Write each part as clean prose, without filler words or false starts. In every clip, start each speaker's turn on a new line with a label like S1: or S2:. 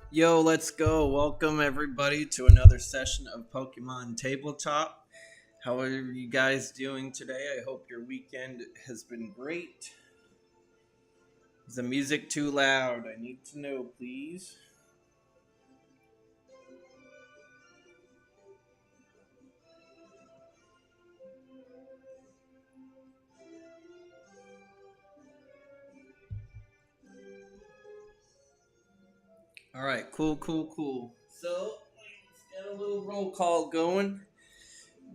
S1: Yo, let's go. Welcome everybody to another session of Pokemon Tabletop. How are you guys doing today? I hope your weekend has been great. Is the music too loud? I need to know, please. All right, cool. So, let's get a little roll call going.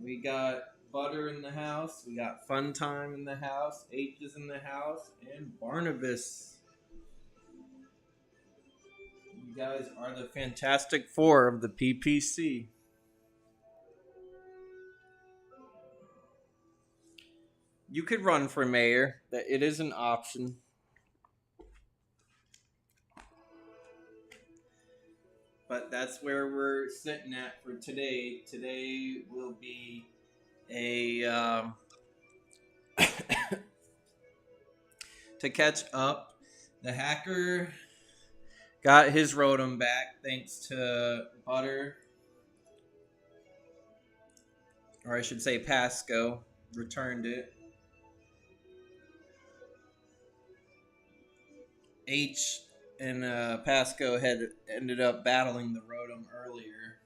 S1: We got Butter in the house, we got Fun Time in the house, H is in the house, and Barnabas. You guys are the Fantastic Four of the PPC. You could run for mayor. That it is an option. But that's where we're sitting at for today. Today will be a to catch up. The hacker got his Rotom back thanks to Butter, or I should say Pasco returned it. H and Pasco had ended up battling the Rotom earlier.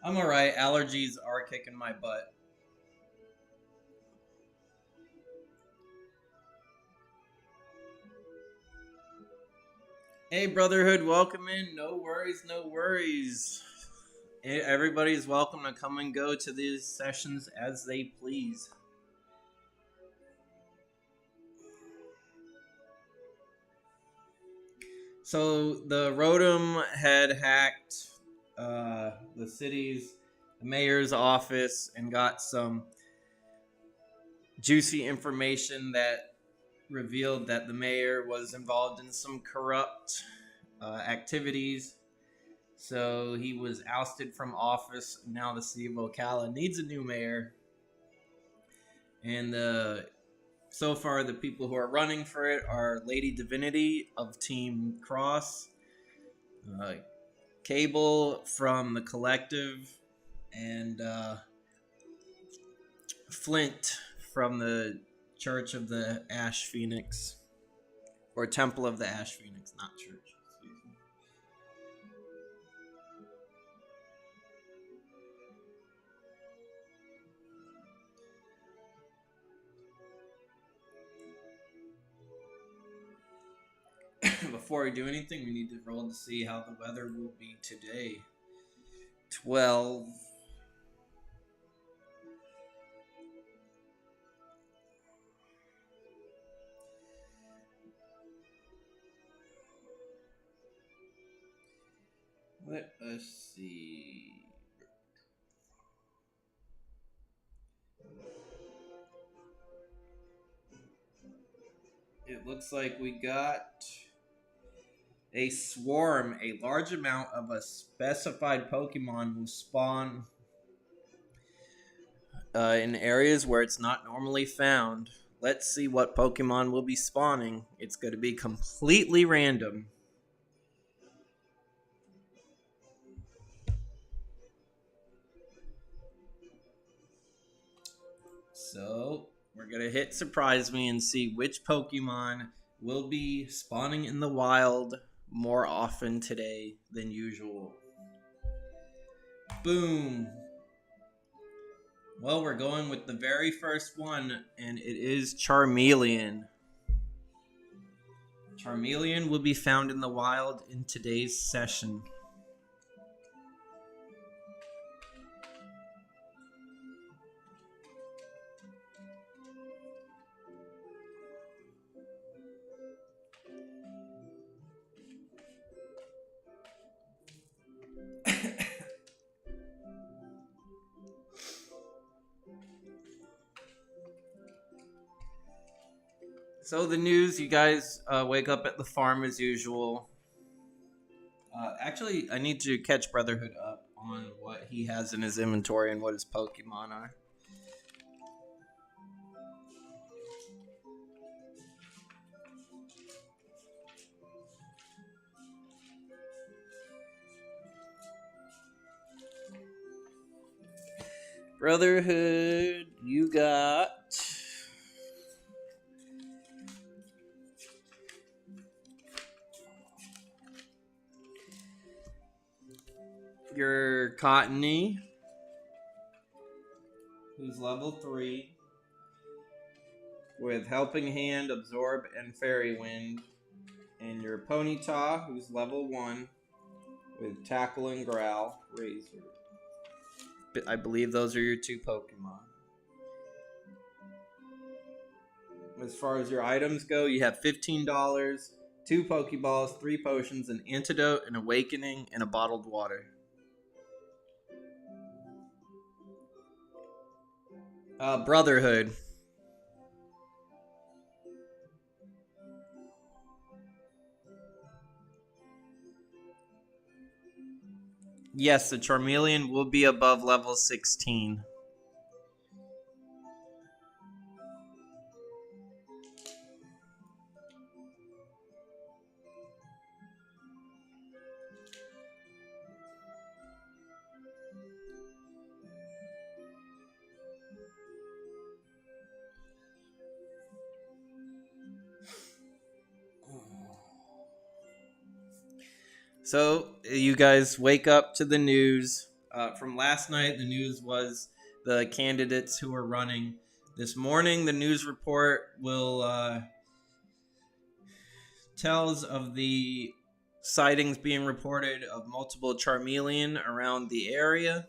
S1: I'm alright. Allergies are kicking my butt. Hey, Brotherhood, welcome in. No worries, no worries. Everybody's welcome to come and go to these sessions as they please. So the Rotom had hacked the city's mayor's office and got some juicy information that revealed that the mayor was involved in some corrupt activities. So he was ousted from office. Now the city of Ocala needs a new mayor. And so far, the people who are running for it are Lady Divinity of Team Cross, Cable from the Collective, and Flint from the Church of the Ash Phoenix. Or Temple of the Ash Phoenix, not church. Before we do anything, we need to roll to see how the weather will be today. 12. Let us see. It looks like we got a swarm. A large amount of a specified Pokemon will spawn in areas where it's not normally found. Let's see what Pokemon will be spawning. It's going to be completely random. So, we're going to hit Surprise Me and see which Pokemon will be spawning in the wild more often today than usual. Boom. Well, we're going with the very first one, and it is Charmeleon. Charmeleon will be found in the wild in today's session. So the news, you guys wake up at the farm as usual. Actually, I need to catch Brotherhood up on what he has in his inventory and what his Pokemon are. Brotherhood, you got your Cottony, who's level 3, with Helping Hand, Absorb, and Fairy Wind, and your Ponyta, who's level 1, with Tackle and Growl, Razor. I believe those are your 2 Pokemon. As far as your items go, you have $15, 2 Pokeballs, 3 potions, an antidote, an awakening, and a bottled water. Brotherhood. Yes, the Charmeleon will be above level 16. So, you guys wake up to the news. From last night, the news was the candidates who are running. This morning, the news report will tells of the sightings being reported of multiple Charmeleon around the area.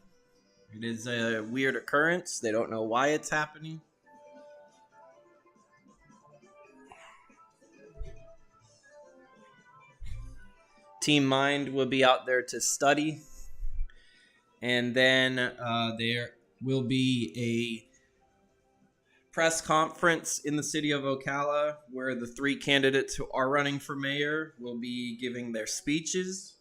S1: It is a weird occurrence. They don't know why it's happening. Team Mind will be out there to study. And then there will be a press conference in the city of Ocala where the 3 candidates who are running for mayor will be giving their speeches.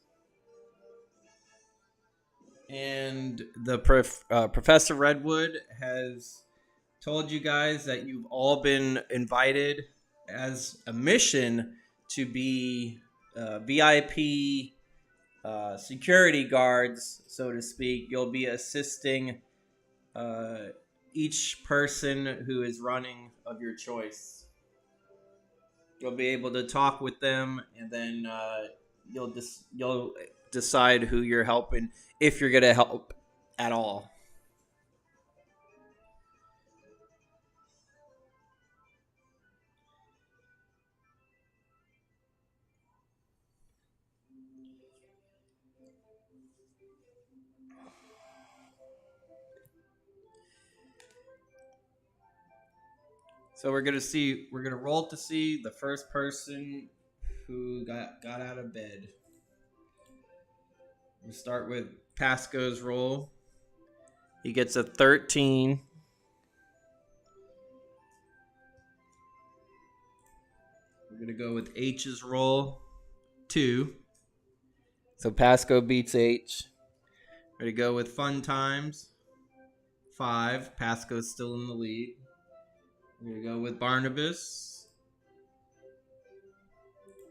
S1: And the Professor Redwood has told you guys that you've all been invited as a mission to be VIP security guards, so to speak. You'll be assisting each person who is running of your choice. You'll be able to talk with them, and then you'll decide who you're helping, if you're gonna help at all. So we're gonna roll to see the first person who got out of bed. We'll start with Pasco's roll. He gets a 13. We're gonna go with H's roll, 2. So Pasco beats H. We're gonna go with Fun Times, 5. Pasco's still in the lead. We're gonna go with Barnabas.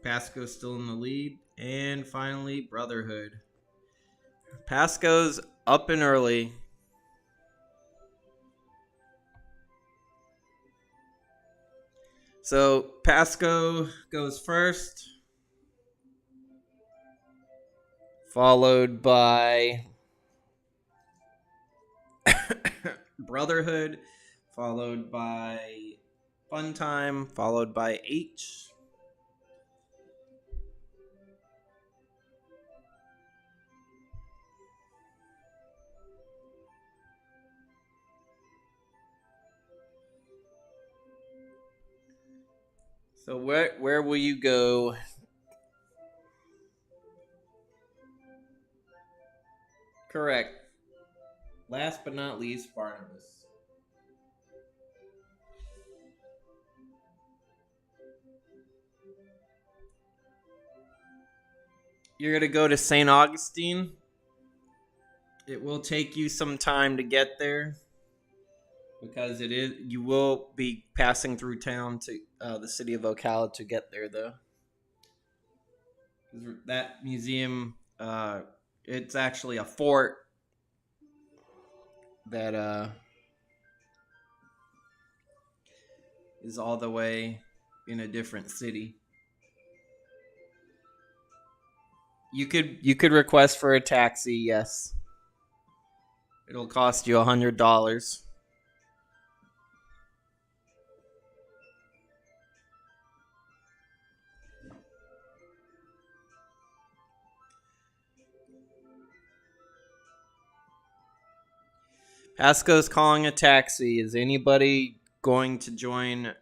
S1: Pasco's still in the lead. And finally, Brotherhood. Pasco's up and early. So Pasco goes first, followed by Brotherhood, followed by Fun Time, followed by H. So where will you go? Correct. Last but not least, Barnabas. You're going to go to St. Augustine. It will take you some time to get there, because you will be passing through town to the city of Ocala to get there, though. That museum, it's actually a fort that is all the way in a different city. You could request for a taxi, yes. It'll cost you $100. Pasco's calling a taxi. Is anybody going to join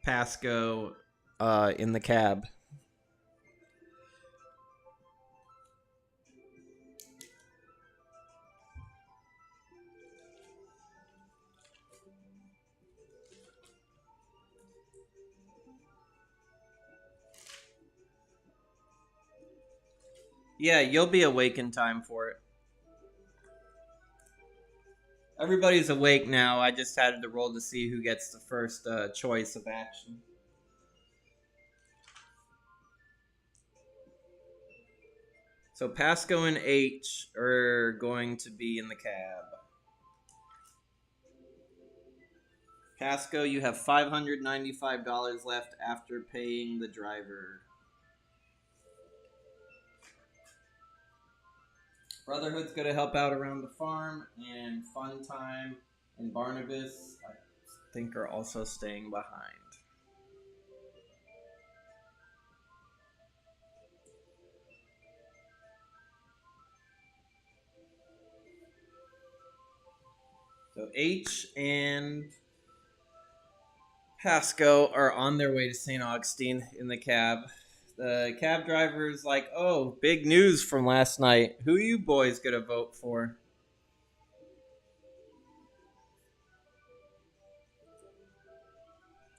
S1: Pasco in the cab? Yeah, you'll be awake in time for it. Everybody's awake now. I just had to roll to see who gets the first choice of action. So Pasco and H are going to be in the cab. Pasco, you have $595 left after paying the driver. Brotherhood's going to help out around the farm, and Fun Time and Barnabas, I think, are also staying behind. So H and Pasco are on their way to St. Augustine in the cab. The cab driver is like, "Oh, big news from last night. Who are you boys going to vote for?"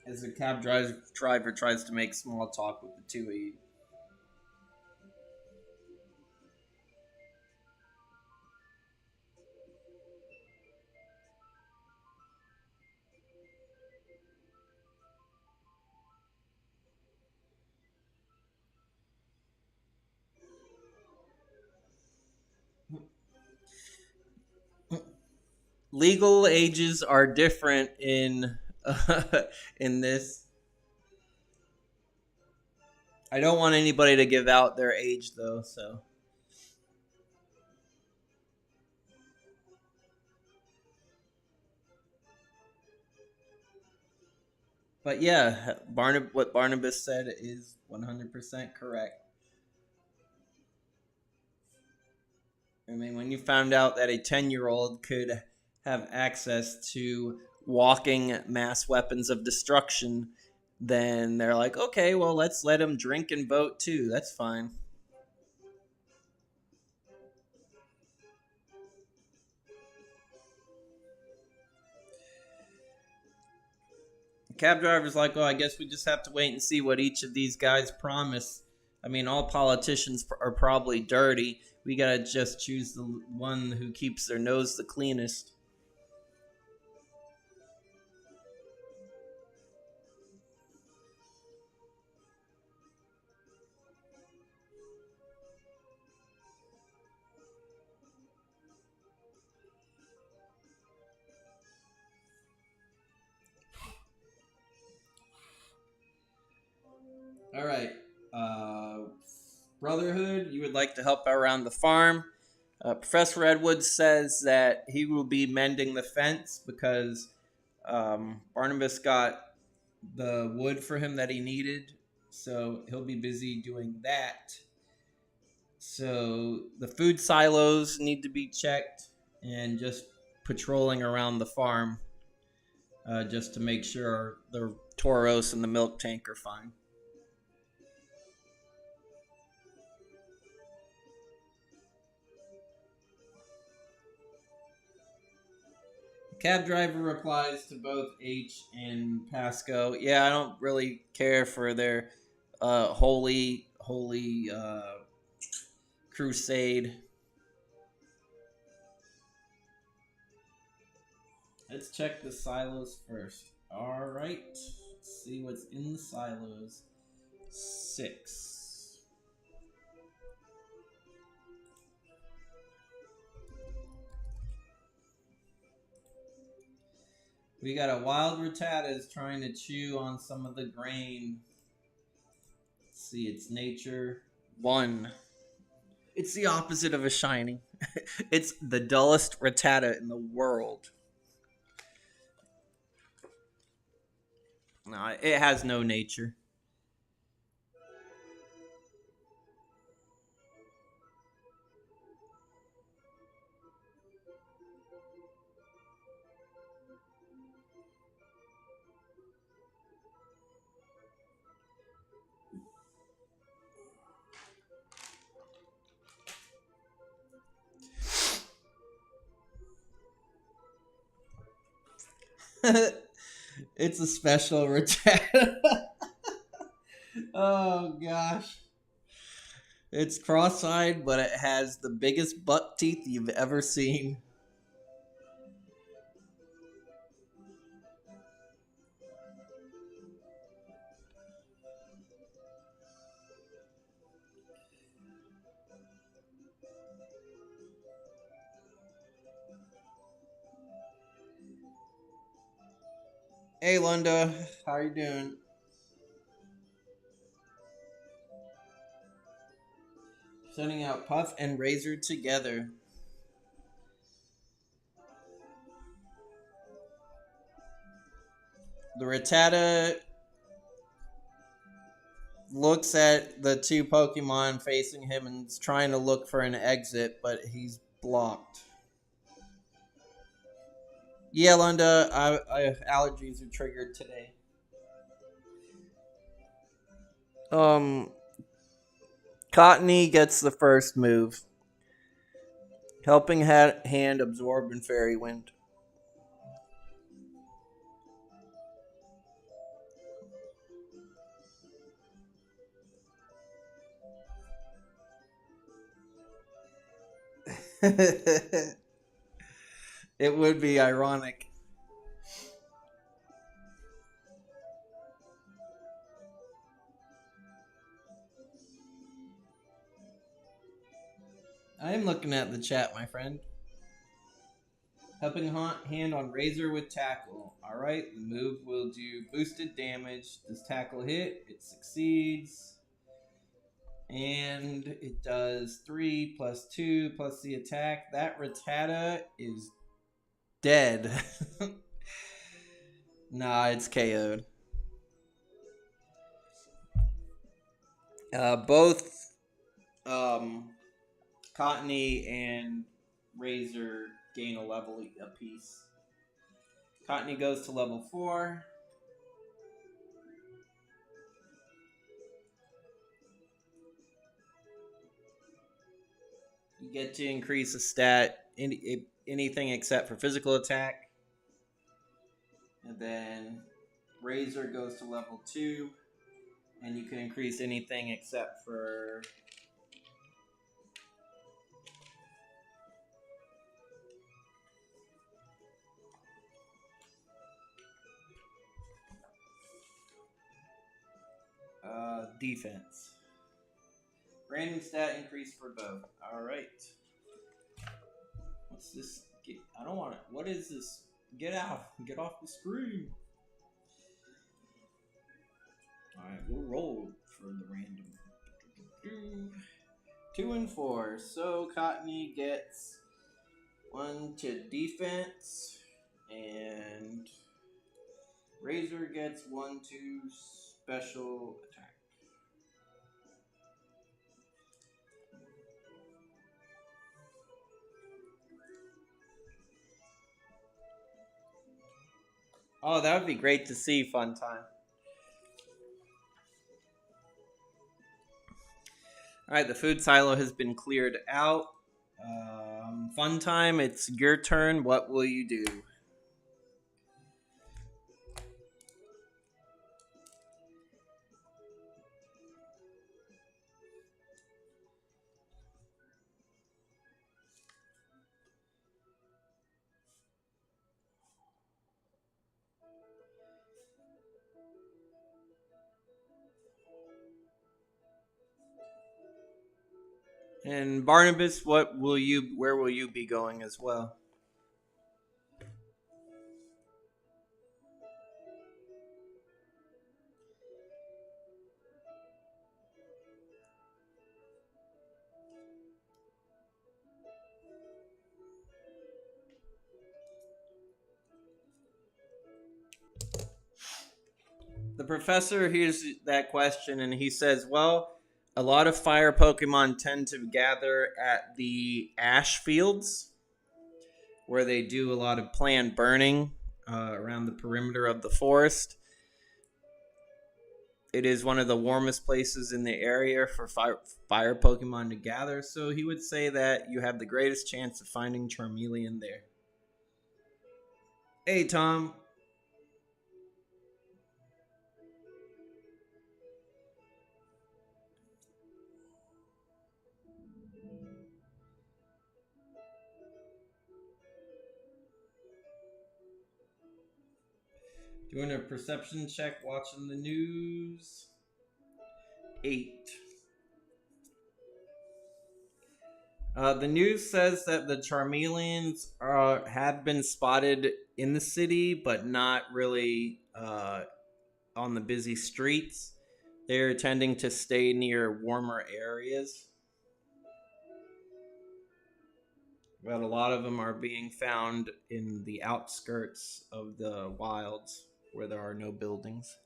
S1: As the cab driver tries to make small talk with the two of you. Legal ages are different in in this. I don't want anybody to give out their age though, so. But yeah, what Barnabas said is 100% correct. I mean, when you found out that a 10-year-old could have access to walking mass weapons of destruction, then they're like, okay, well, let's let him drink and vote too. That's fine. The cab driver's like, oh, I guess we just have to wait and see what each of these guys promise. I mean, all politicians are probably dirty. We gotta just choose the one who keeps their nose the cleanest. All right. Brotherhood, you would like to help around the farm. Professor Edwards says that he will be mending the fence because Barnabas got the wood for him that he needed. So he'll be busy doing that. So the food silos need to be checked and just patrolling around the farm just to make sure the Tauros and the milk tank are fine. Cab driver replies to both H and Pasco. Yeah, I don't really care for their holy crusade. Let's check the silos first. All right, let's see what's in the silos. 6. We got a wild rattata is trying to chew on some of the grain. Let's see, its nature. 1. It's the opposite of a shiny. It's the dullest rattata in the world. No, it has no nature. It's a special rattata. Oh gosh. It's cross-eyed, but it has the biggest buck teeth you've ever seen. Hey, Linda, how you doing? Sending out Puff and Razor together. The Rattata looks at the two Pokemon facing him and is trying to look for an exit, but he's blocked. Yeah, Linda, allergies are triggered today. Um, Cottony gets the first move. Helping Hand absorb in Fairy Wind. It would be ironic. I am looking at the chat, my friend. Helping Hand on Razor with Tackle. Alright, the move will do boosted damage. Does Tackle hit? It succeeds. And it does 3 plus 2 plus the attack. That Rattata is dead. Nah, it's KO'd. Both Cottony and Razor gain a level apiece. Cottony goes to level 4. You get to increase a stat, anything except for physical attack. And then Razor goes to level 2. And you can increase anything except for defense. Random stat increase for both. Alright. What's this? I don't want it. What is this? Get out. Get off the screen. Alright, we'll roll for the random. 2 and 4. So Cottony gets 1 to defense. And Razor gets 1 to special attack. Oh, that would be great to see, Fun Time. Alright, the food silo has been cleared out. Fun Time, it's your turn. What will you do? And Barnabas, where will you be going as well? The professor hears that question and he says, well, a lot of fire Pokemon tend to gather at the ash fields where they do a lot of planned burning around the perimeter of the forest. It is one of the warmest places in the area for fire Pokemon to gather, so he would say that you have the greatest chance of finding Charmeleon there. Hey, Tom. Doing a perception check, watching the news. 8. The news says that the Charmeleons have been spotted in the city, but not really on the busy streets. They're tending to stay near warmer areas. But a lot of them are being found in the outskirts of the wilds where there are no buildings.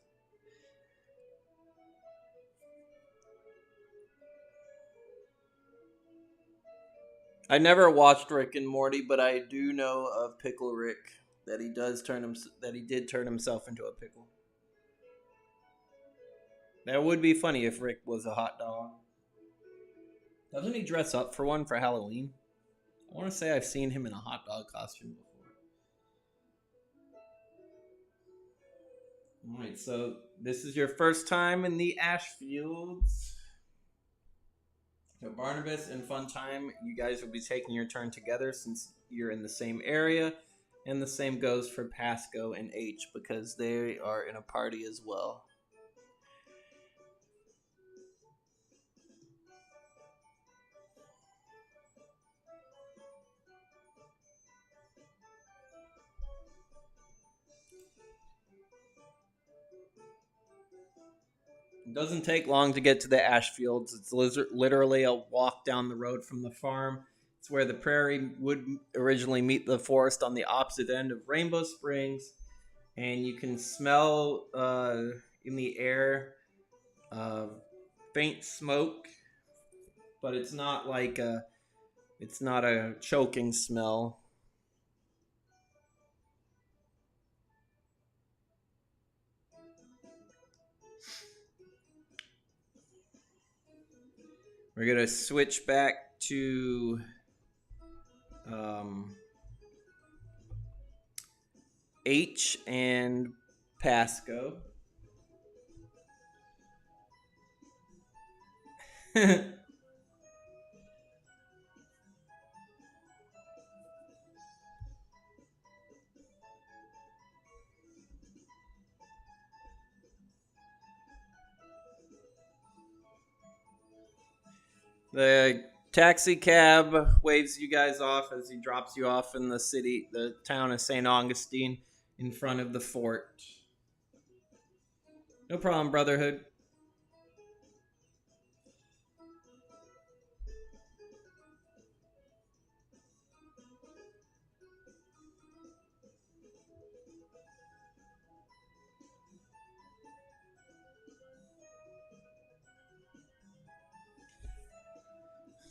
S1: I never watched Rick and Morty, but I do know of Pickle Rick that he did turn himself into a pickle. That would be funny if Rick was a hot dog. Doesn't he dress up for one for Halloween? I want to say I've seen him in a hot dog costume before. Alright, so this is your first time in the ash fields. So Barnabas and Funtime, you guys will be taking your turn together since you're in the same area. And the same goes for Pasco and H because they are in a party as well. It doesn't take long to get to the ash fields. It's literally a walk down the road from the farm. It's where the prairie would originally meet the forest on the opposite end of Rainbow Springs. And you can smell in the air uh, faint smoke, but it's not a choking smell. We're gonna switch back to H and Pasco. The taxi cab waves you guys off as he drops you off in the town of St. Augustine, in front of the fort. No problem, Brotherhood.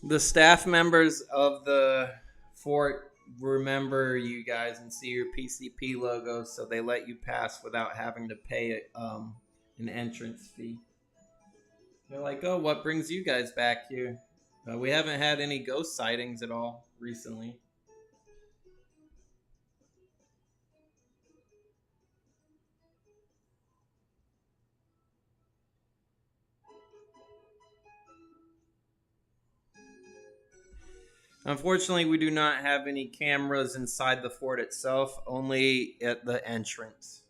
S1: The staff members of the fort remember you guys and see your PCP logo, so they let you pass without having to pay an entrance fee. They're like, oh, what brings you guys back here? We haven't had any ghost sightings at all recently. Unfortunately, we do not have any cameras inside the fort itself, only at the entrance.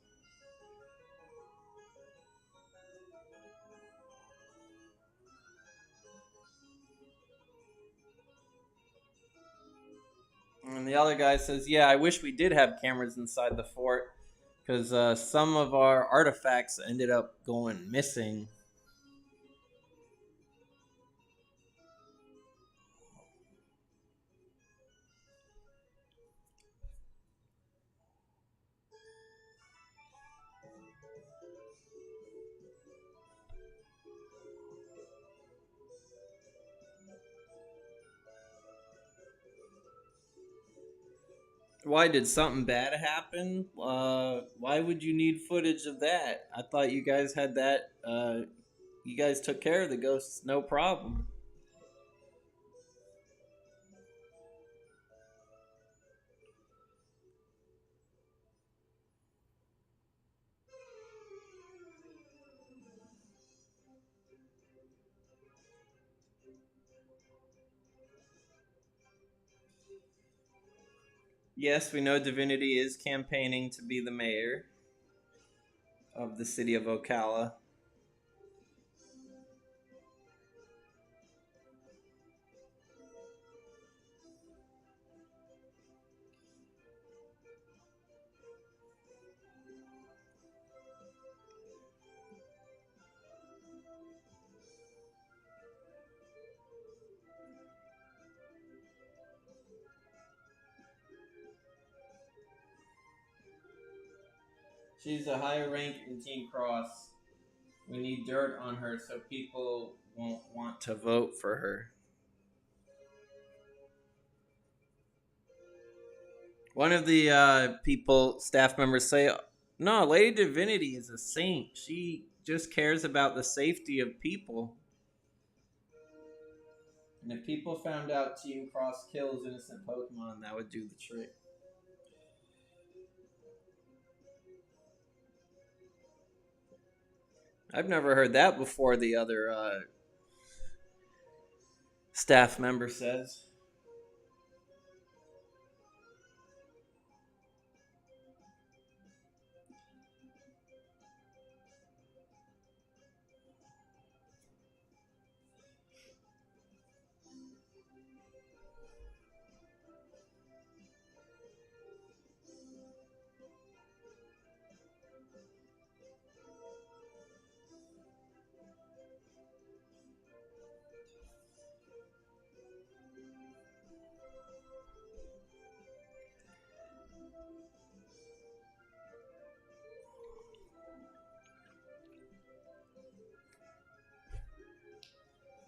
S1: And the other guy says, yeah, I wish we did have cameras inside the fort because some of our artifacts ended up going missing. Why did something bad happen? Why would you need footage of that? I thought you guys had that. You guys took care of the ghosts, no problem. Yes, we know Divinity is campaigning to be the mayor of the city of Ocala. She's a higher rank in Team Cross. We need dirt on her so people won't want to vote for her. One of the staff members say, no, Lady Divinity is a saint. She just cares about the safety of people. And if people found out Team Cross kills innocent Pokemon, that would do the trick. I've never heard that before, the other staff member says.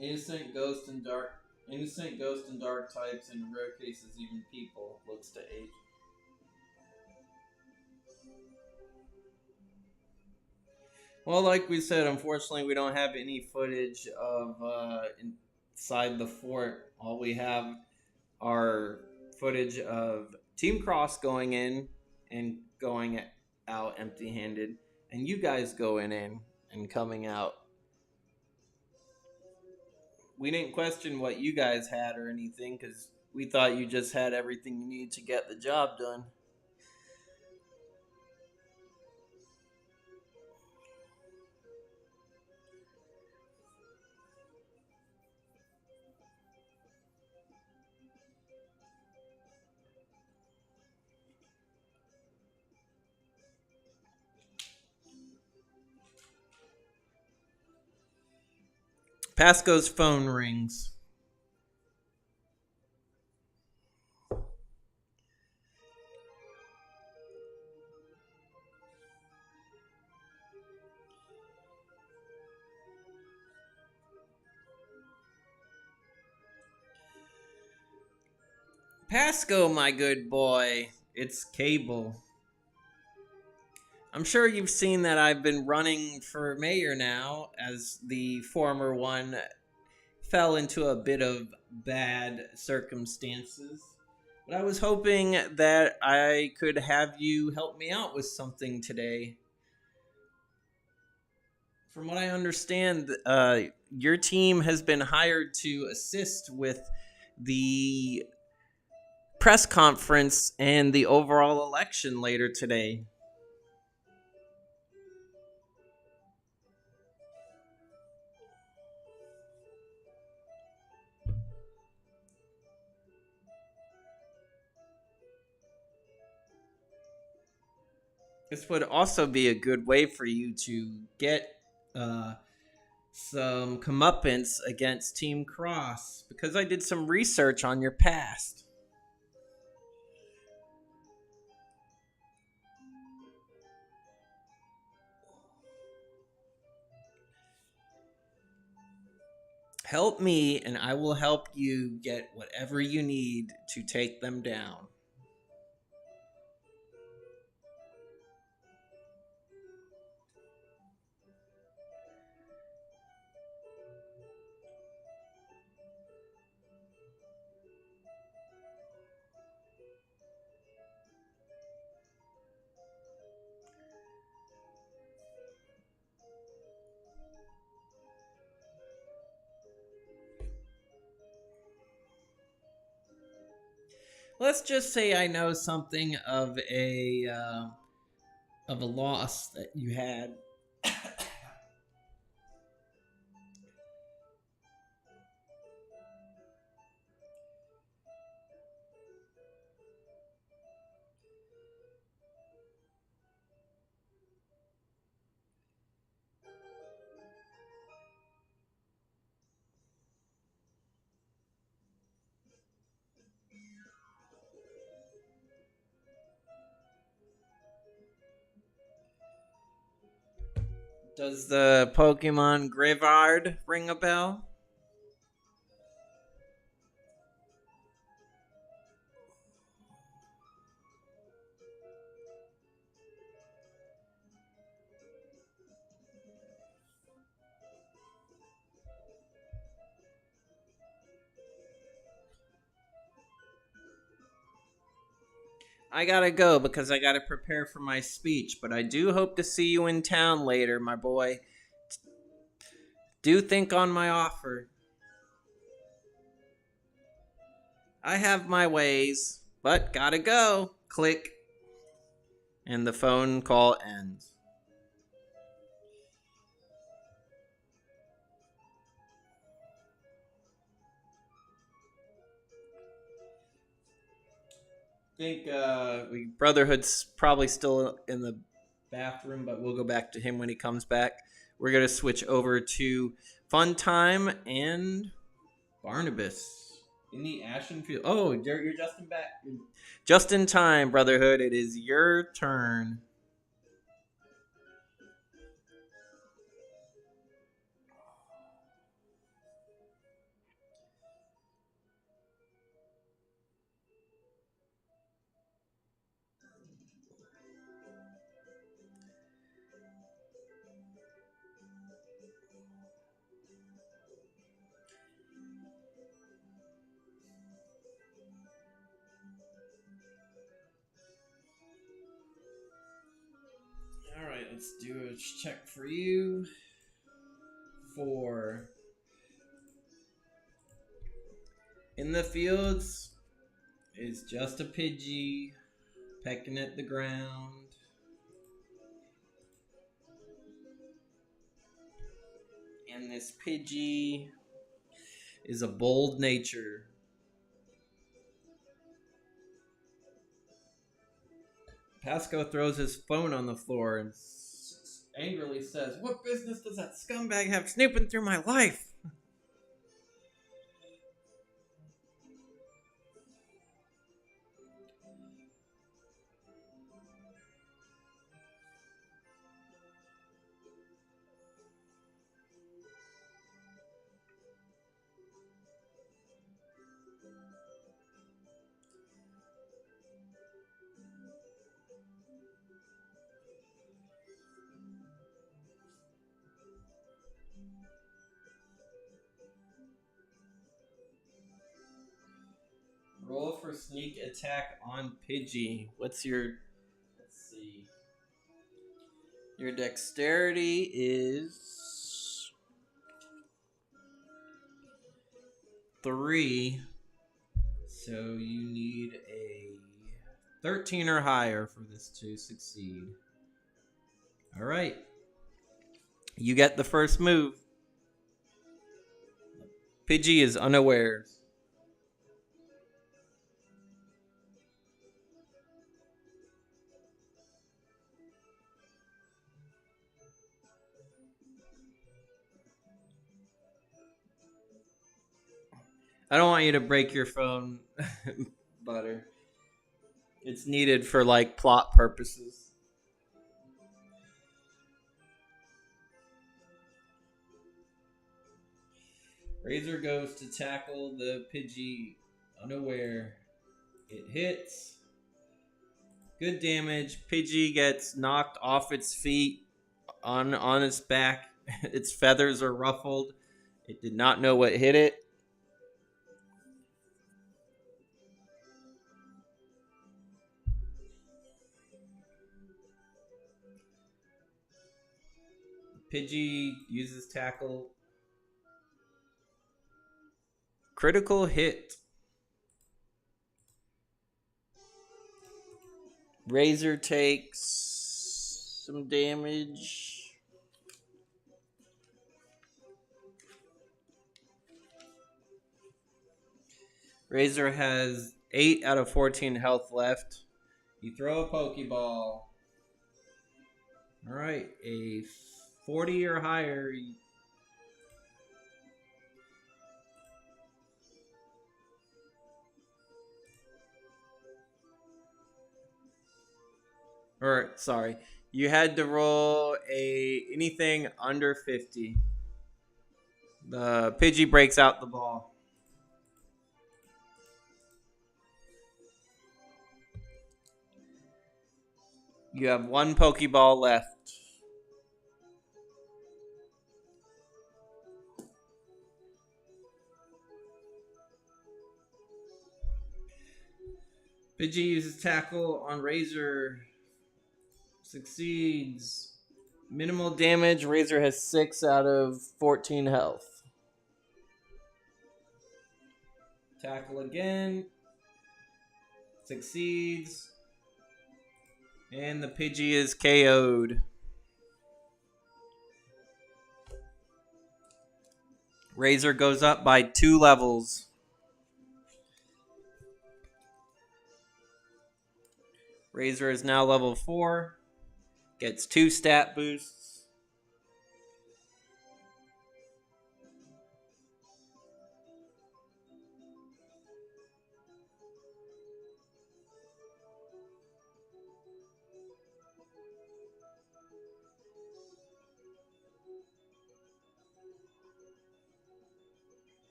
S1: Innocent ghost and dark types, and in rare cases even people, looks to age. Well, like we said, unfortunately, we don't have any footage of inside the fort. All we have are footage of Team Cross going in and going out empty-handed, and you guys going in and coming out. We didn't question what you guys had or anything because we thought you just had everything you need to get the job done. Pasco's phone rings. Pasco, my good boy, it's Cable. I'm sure you've seen that I've been running for mayor now, as the former one fell into a bit of bad circumstances. But I was hoping that I could have you help me out with something today. From what I understand, your team has been hired to assist with the press conference and the overall election later today. This would also be a good way for you to get uh, some comeuppance against Team Cross, because I did some research on your past. Help me, and I will help you get whatever you need to take them down. Let's just say I know something of a loss that you had. Does the Pokemon Grivard ring a bell? I gotta go because I gotta prepare for my speech, but I do hope to see you in town later, my boy. Do think on my offer. I have my ways, but gotta go. Click. And the phone call ends. I think Brotherhood's probably still in the bathroom, but we'll go back to him when he comes back. We're gonna switch over to Fun Time and Barnabas in the Ashen Field. Oh, you're just in back. Just in time, Brotherhood. It is your turn. All right, let's do a check for you. 4. In the fields is just a Pidgey pecking at the ground. And this Pidgey is a bold nature. Pasco throws his phone on the floor and angrily says, "What business does that scumbag have snooping through my life?" Roll for sneak attack on Pidgey. What's your... Let's see. Your dexterity is 3. So you need a 13 or higher for this to succeed. All right. You get the first move. Pidgey is unaware. I don't want you to break your phone, Butter. It's needed for like plot purposes. Razor goes to tackle the Pidgey unaware. It hits. Good damage. Pidgey gets knocked off its feet on its back. Its feathers are ruffled. It did not know what hit it. Pidgey uses tackle. Critical hit. Razor takes some damage. Razor has 8 out of 14 health left. You throw a Pokeball. Alright, a 40 or higher. Or, sorry. You had to roll anything under 50. The Pidgey breaks out the ball. You have 1 Pokeball left. Pidgey uses Tackle on Razor. Succeeds. Minimal damage. Razor has 6 out of 14 health. Tackle again. Succeeds. And the Pidgey is KO'd. Razor goes up by 2 levels. Razor is now level 4. Gets 2 stat boosts.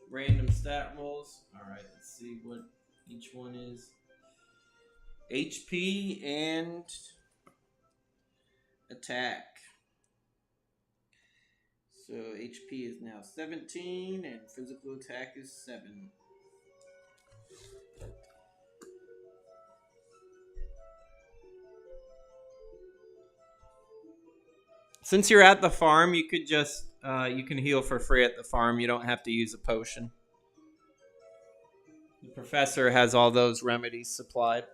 S1: Random stat rolls. Alright, let's see what each one is. HP and attack. So HP is now 17 and physical attack is 7. Since you're at the farm, you could just you can heal for free at the farm. You don't have to use a potion. The professor has all those remedies supplied.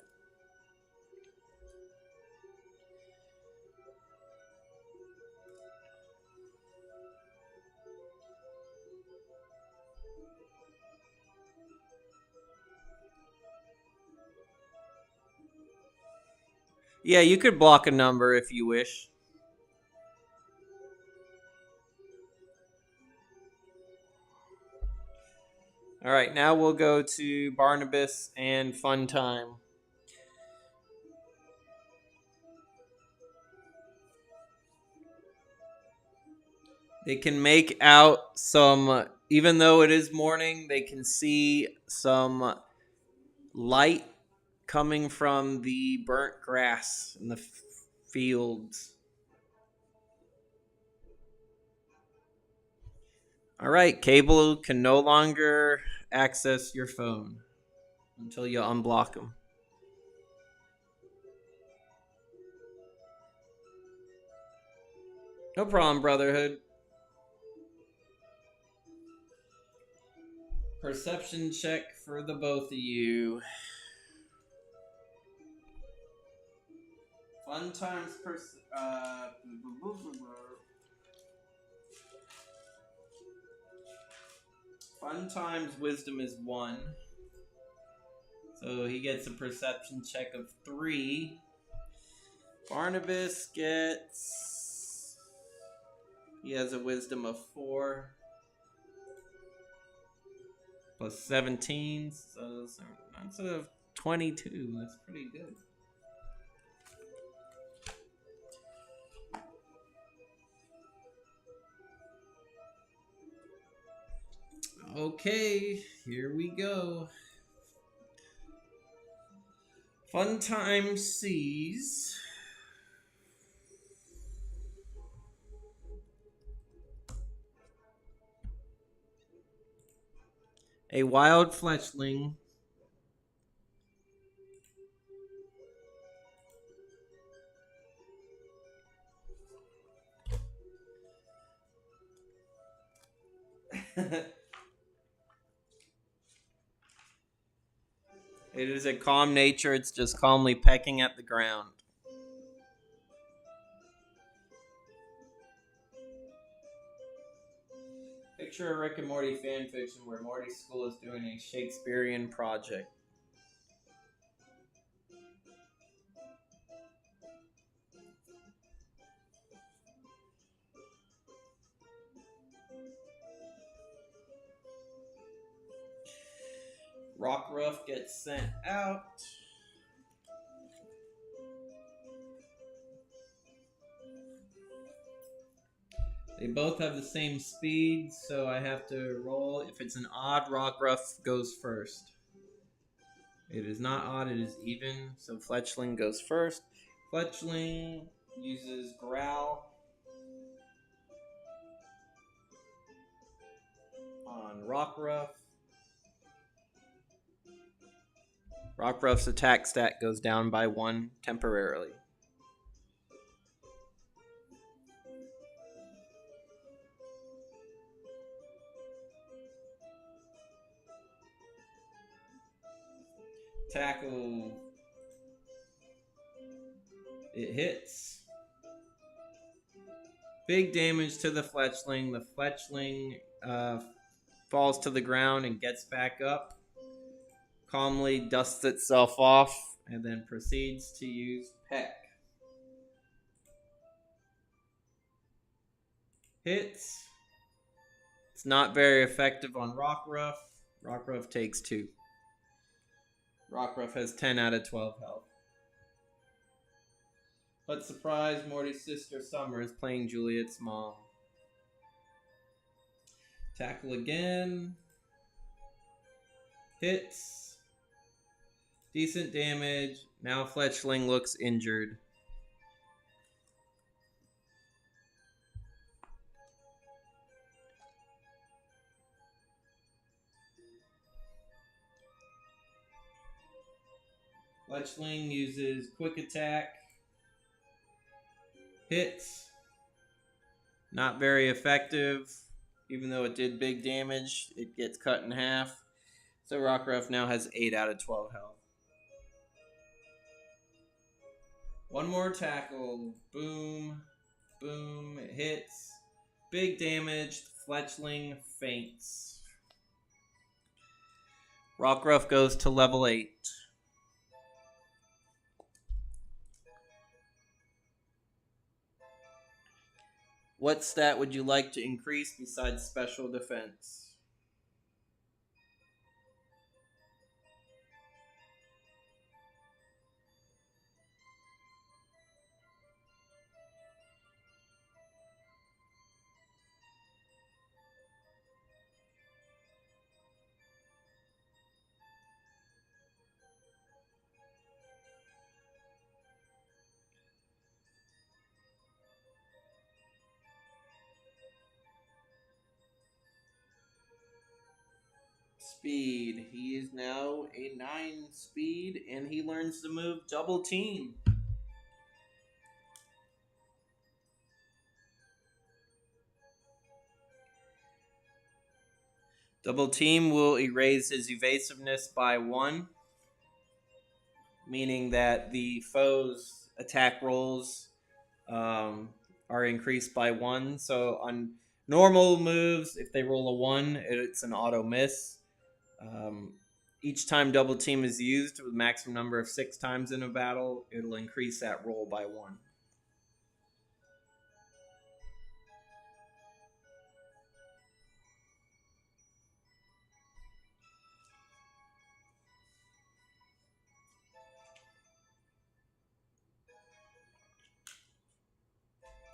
S1: Yeah, you could block a number if you wish. All right, now we'll go to Barnabas and Fun Time. They can make out some, even though it is morning, they can see some light coming from the burnt grass in the fields. All right, Cable can no longer access your phone until you unblock them. No problem, Brotherhood. Perception check for the both of you. Fun times Fun times wisdom is 1. So he gets a perception check of 3. Barnabas gets... He has a wisdom of 4. Plus 17. So that's a 22. That's pretty good. Okay, here we go. Fun Time sees a wild fletchling It is a calm nature. It's just calmly pecking at the ground. Picture a Rick and Morty fanfiction where Morty's school is doing a Shakespearean project. Rockruff gets sent out. They both have the same speed, so I have to roll. If it's an odd, Rockruff goes first. It is not odd, it is even, so Fletchling goes first. Fletchling uses Growl on Rockruff. Rockruff's attack stat goes down by 1 temporarily. Tackle. It hits. Big damage to the Fletchling. The Fletchling falls to the ground and gets back up. Calmly dusts itself off and then proceeds to use Peck. Hits. It's not very effective on Rockruff. Rockruff takes 2. Rockruff has 10 out of 12 health. But surprise, Morty's sister Summer is playing Juliet's mom. Tackle again. Hits. Decent damage. Now Fletchling looks injured. Fletchling uses Quick Attack. Hits. Not very effective. Even though it did big damage, it gets cut in half. So Rockruff now has 8 out of 12 health. One more tackle. Boom. Boom. It hits. Big damage. Fletchling faints. Rockruff goes to level 8. What stat would you like to increase besides special defense? Speed. He is now a 9 speed, and he learns to move Double Team. Double Team will erase his evasiveness by 1, meaning that the foe's attack rolls are increased by 1. So on normal moves, if they roll a 1, it's an auto miss. Each time Double Team is used with a maximum number of 6 times in a battle, it'll increase that roll by 1.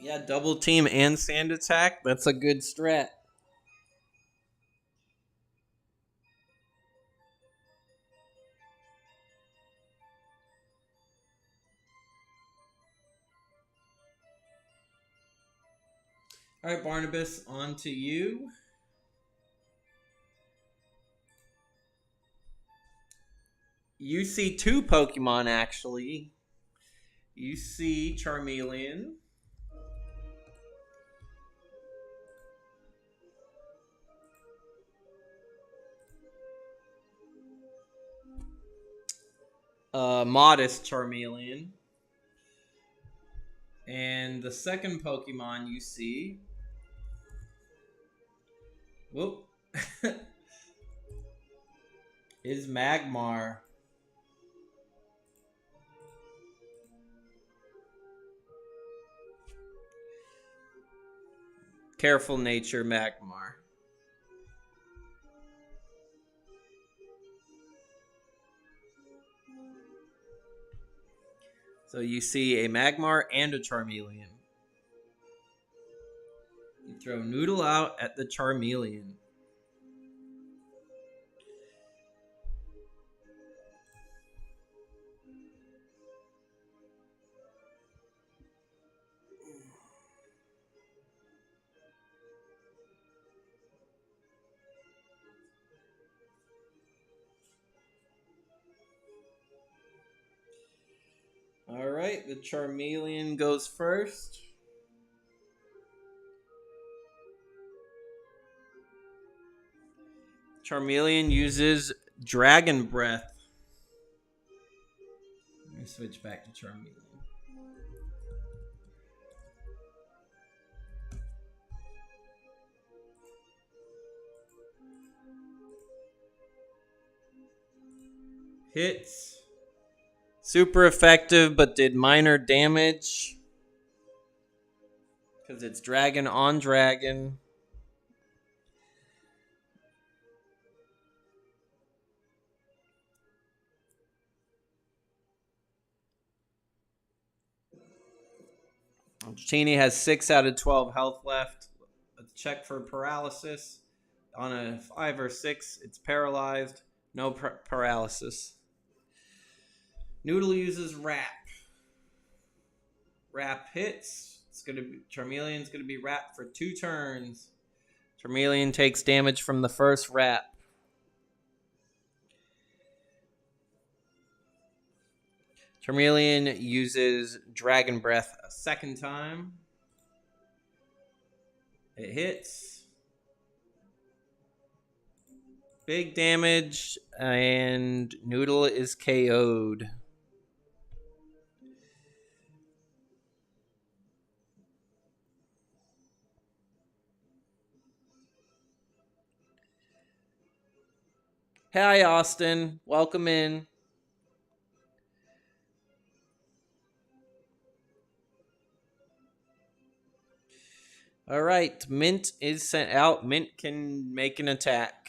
S1: Yeah, Double Team and Sand Attack, that's a good strat. All right, Barnabas, on to you. You see 2 Pokemon, actually. You see Charmeleon. Modest Charmeleon. And the second Pokemon you see, whoop, is Magmar. Careful nature Magmar. So you see a Magmar and a Charmeleon. You throw Noodle out at the Charmeleon. Alright, the Charmeleon goes first. Charmeleon uses Dragon Breath. Let me switch back to Charmeleon. Hits. Super effective, but did minor damage. Because it's dragon on dragon. Cheney has 6 out of 12 health left. Let's check for paralysis. On a 5 or 6, it's paralyzed. No paralysis. Noodle uses Wrap. Wrap hits. Charmeleon's gonna be wrapped for 2 turns. Charmeleon takes damage from the first wrap. Charmeleon uses Dragon Breath a second time. It hits. Big damage, and Noodle is KO'd. Hi, Austin. Welcome in. All right, Mint is sent out. Mint can make an attack.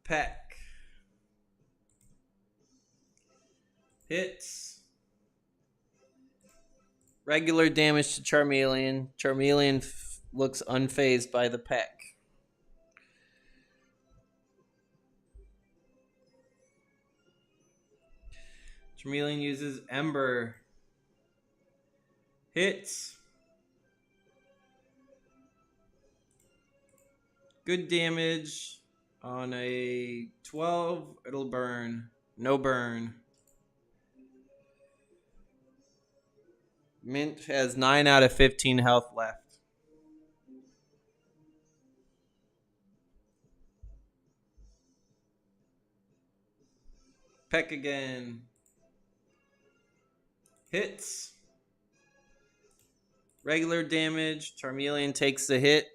S1: Peck. Hits. Regular damage to Charmeleon. Charmeleon looks unfazed by the peck. Charmeleon uses Ember. Hits. Good damage. On a 12, it'll burn. No burn. Mint has 9 out of 15 health left. Peck again. Hits. Regular damage. Charmeleon takes the hit.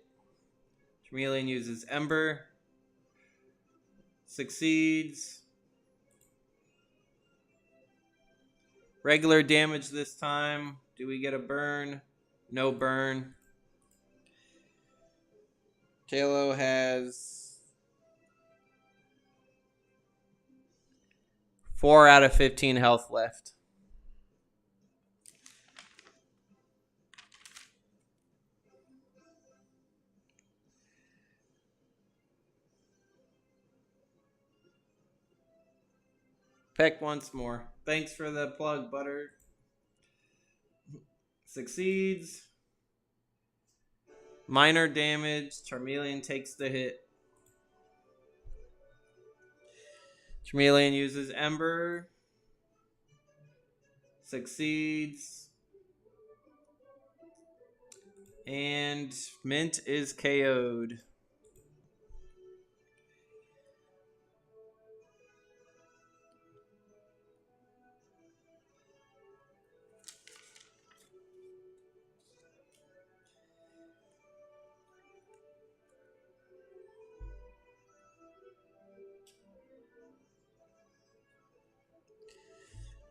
S1: Charmeleon uses Ember. Succeeds. Regular damage this time. Do we get a burn? No burn. Kalo has 4 out of 15 health left. Peck once more. Thanks for the plug, Butter. Succeeds. Minor damage. Charmeleon takes the hit. Charmeleon uses Ember. Succeeds. And Mint is KO'd.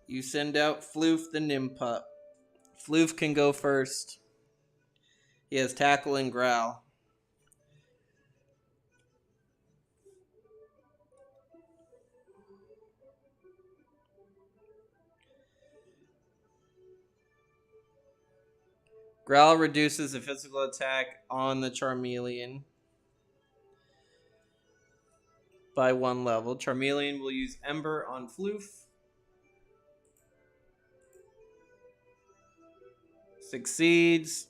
S1: You send out Floof the Nimpup. Floof can go first. He has Tackle and Growl. Growl reduces the physical attack on the Charmeleon by 1 level. Charmeleon will use Ember on Floof. Succeeds.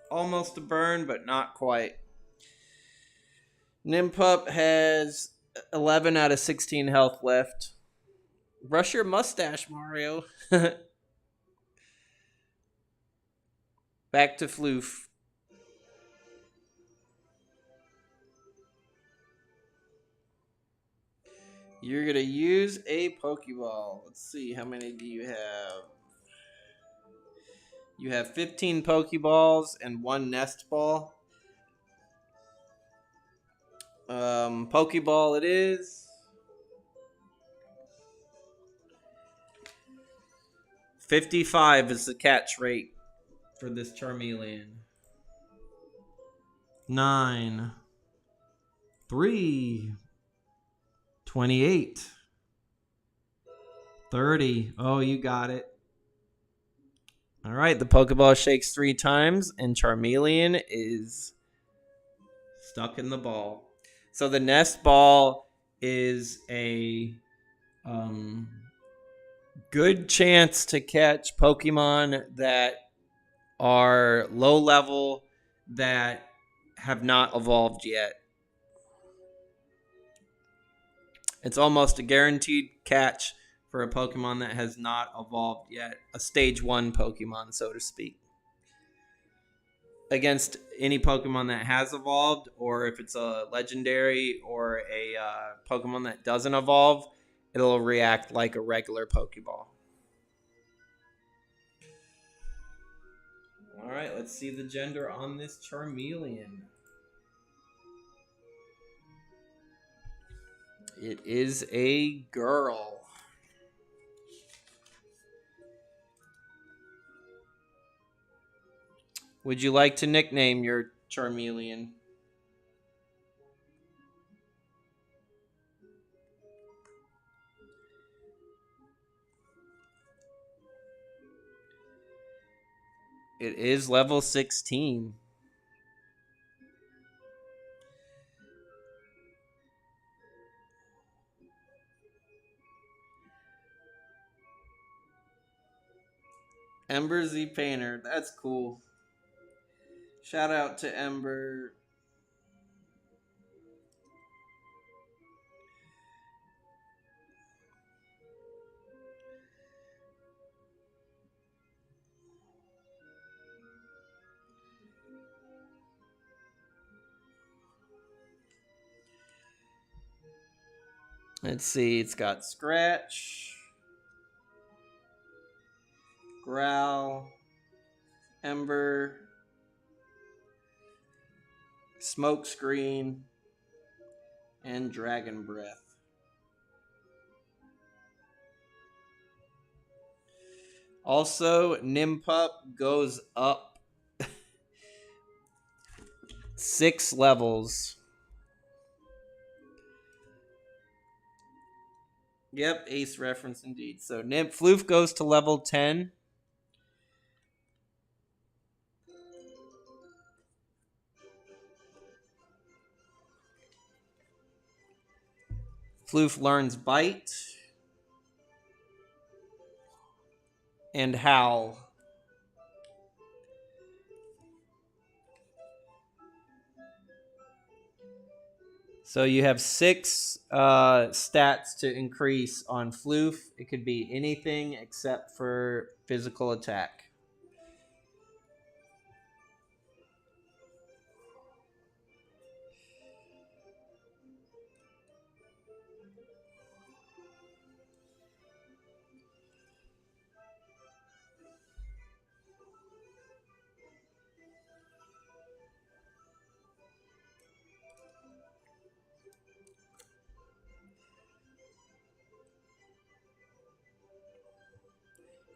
S1: Almost a burn, but not quite. Nimpup has 11 out of 16 health left. Brush your mustache, Mario. Back to Floof. You're going to use a Pokeball. Let's see, how many do you have? You have 15 Pokeballs and 1 Nest Ball. Pokeball it is. 55 is the catch rate for this Charmeleon. 9, 3, 28, 30. Oh, you got it. All right, the Pokeball shakes 3 times, and Charmeleon is stuck in the ball. So the Nest Ball is a good chance to catch Pokemon that are low level that have not evolved yet. It's almost a guaranteed catch for a Pokemon that has not evolved yet. A stage 1 Pokemon, so to speak. Against any Pokemon that has evolved, or if it's a legendary or a Pokemon that doesn't evolve, it'll react like a regular Pokeball. All right, let's see the gender on this Charmeleon. It is a girl. Would you like to nickname your Charmeleon? It is level 16. Ember Z Painter. That's cool. Shout out to Ember. Let's see. It's got Scratch, Growl, Ember, Smokescreen, and Dragon Breath. Also, Nimpup goes up 6 levels. Yep, Ace reference indeed. So Floof goes to level 10. Floof learns Bite and Howl. So you have 6 stats to increase on floof. It could be anything except for physical attack.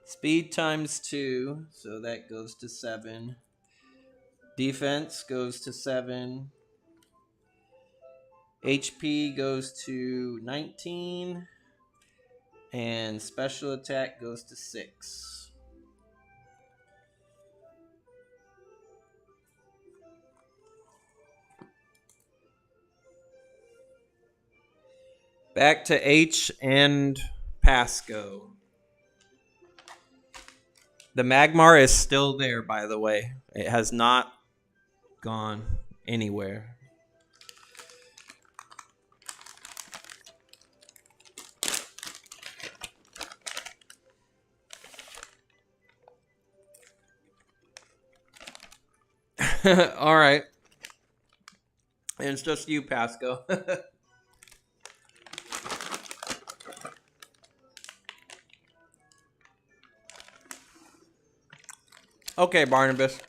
S1: Speed times 2, so that goes to 7. Defense goes to 7. HP goes to 19. And special attack goes to 6. Back to H and Pasco. The Magmar is still there, by the way. It has not gone anywhere. All right. And it's just you, Pasco. Okay, Barnabas.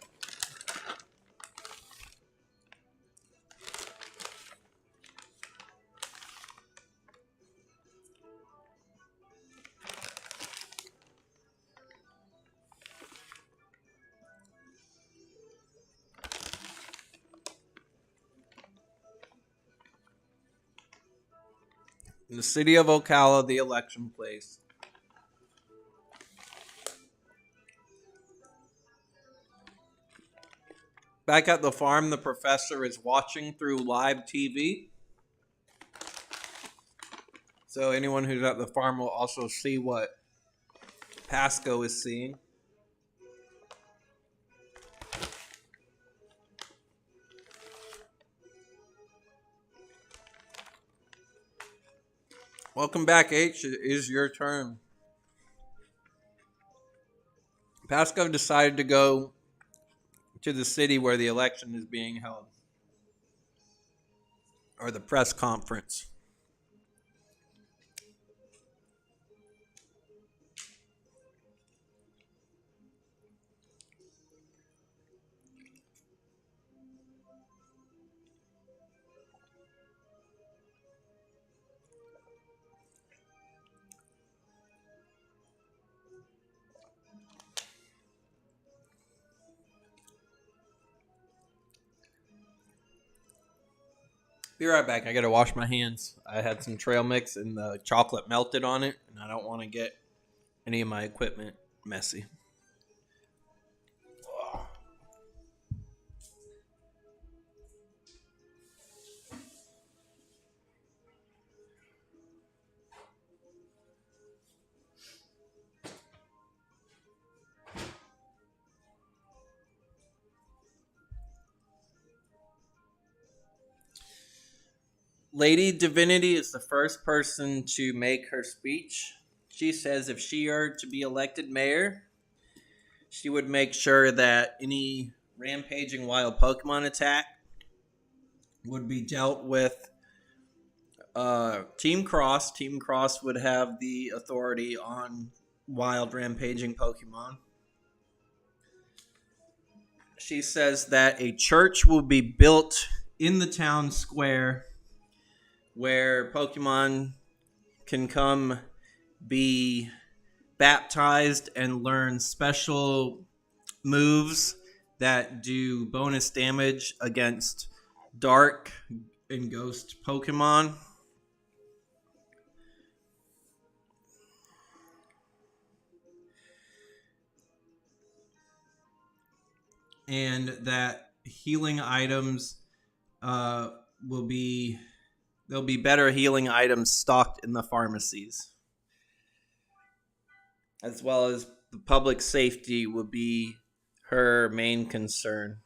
S1: In the city of Ocala, the election place. Back at the farm, the professor is watching through live TV. So anyone who's at the farm will also see what Pasco is seeing. Welcome back, H. It is your turn. Pasco decided to go to the city where the election is being held, or the press conference. Be right back. I gotta wash my hands. I had some trail mix and the chocolate melted on it, and I don't want to get any of my equipment messy. Lady Divinity is the first person to make her speech. She says if she were to be elected mayor, she would make sure that any rampaging wild Pokemon attack would be dealt with Team Cross. Team Cross would have the authority on wild rampaging Pokemon. She says that a church will be built in the town square where Pokemon can come be baptized and learn special moves that do bonus damage against dark and ghost Pokemon. And that healing items will be... There'll be better healing items stocked in the pharmacies. As well as the public safety will be her main concern.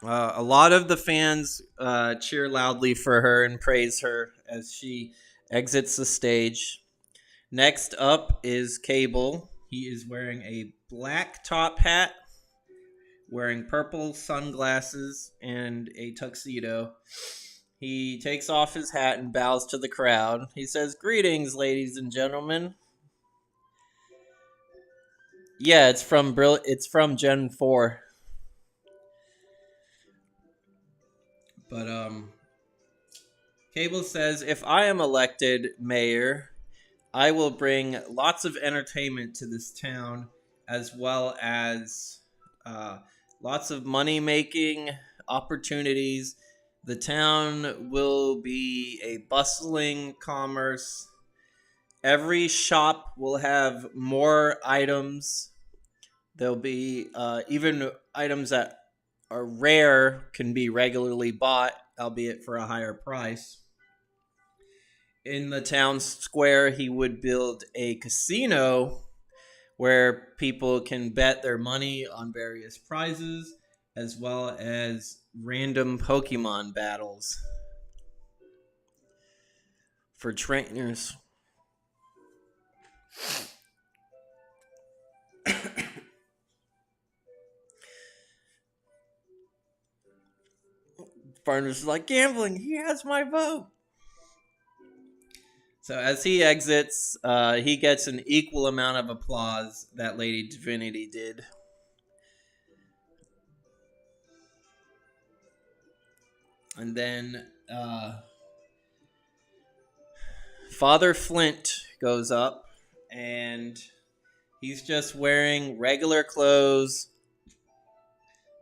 S1: A lot of the fans cheer loudly for her and praise her as she exits the stage. Next up is Cable. He is wearing a black top hat, wearing purple sunglasses, and a tuxedo. He takes off his hat and bows to the crowd. He says, "Greetings, ladies and gentlemen." Yeah, it's from Gen 4. But Cable says, "If I am elected mayor, I will bring lots of entertainment to this town, as well as uh, lots of money making opportunities. The town will be a bustling commerce. Every shop will have more items. There'll be even items that are rare can be regularly bought, albeit for a higher price. In the town square, he would build a casino where people can bet their money on various prizes, as well as random Pokemon battles for trainers." Farners is like, "Gambling, he has my vote." So as he exits, he gets an equal amount of applause that Lady Divinity did. And then Father Flint goes up, and he's just wearing regular clothes.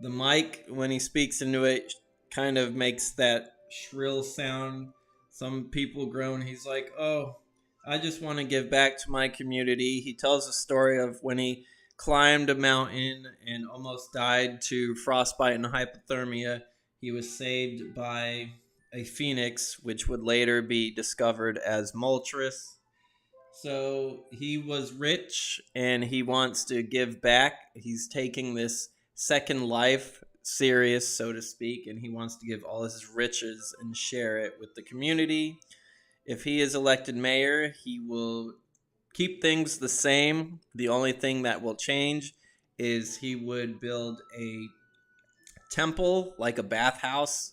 S1: The mic, when he speaks into it, kind of makes that shrill sound. Some people groan. He's like, "Oh, I just want to give back to my community." He tells a story of when he climbed a mountain and almost died to frostbite and hypothermia. He was saved by a phoenix, which would later be discovered as Moltres. So he was rich and he wants to give back. He's taking this second life serious, so to speak, and he wants to give all his riches and share it with the community. If he is elected mayor, he will keep things the same. The only thing that will change is he would build a temple, like a bathhouse,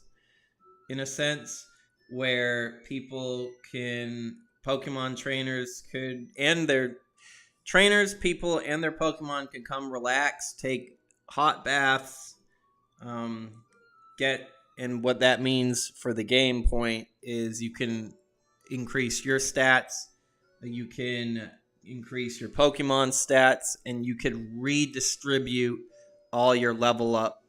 S1: in a sense, where people can, Pokemon trainers could, and their trainers, people, and their Pokemon can come relax, take hot baths, um, get, and what that means for the game point is you can increase your stats, you can increase your Pokemon stats, and you could redistribute all your level up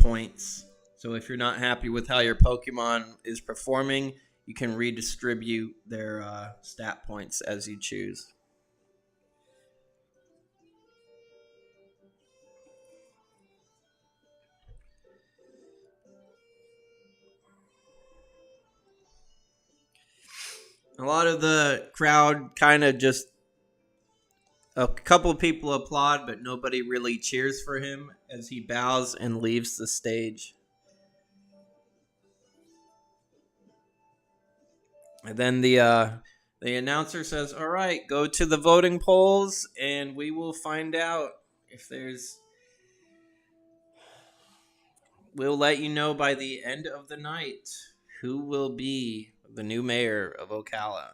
S1: points. So if you're not happy with how your Pokemon is performing, you can redistribute their stat points as you choose. A lot of the crowd kind of just, a couple of people applaud, but nobody really cheers for him as he bows and leaves the stage. And then the announcer says, "All right, go to the voting polls, and we will find out if there's. We'll let you know by the end of the night who will be the new mayor of Ocala."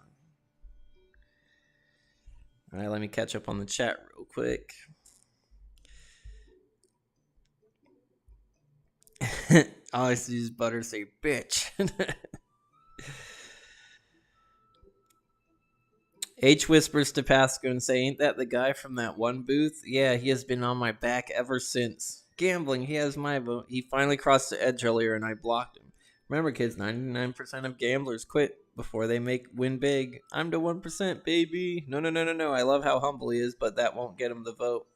S1: All right, let me catch up on the chat real quick. All I see is Butter say, "Bitch." H whispers to Pasco and say, "Ain't that the guy from that one booth? Yeah, he has been on my back ever since. Gambling, he has my vote. He finally crossed the edge earlier and I blocked him. Remember, kids, 99% of gamblers quit before they win big. I'm the 1%, baby. No, no, no, no, no. I love how humble he is, but that won't get him the vote."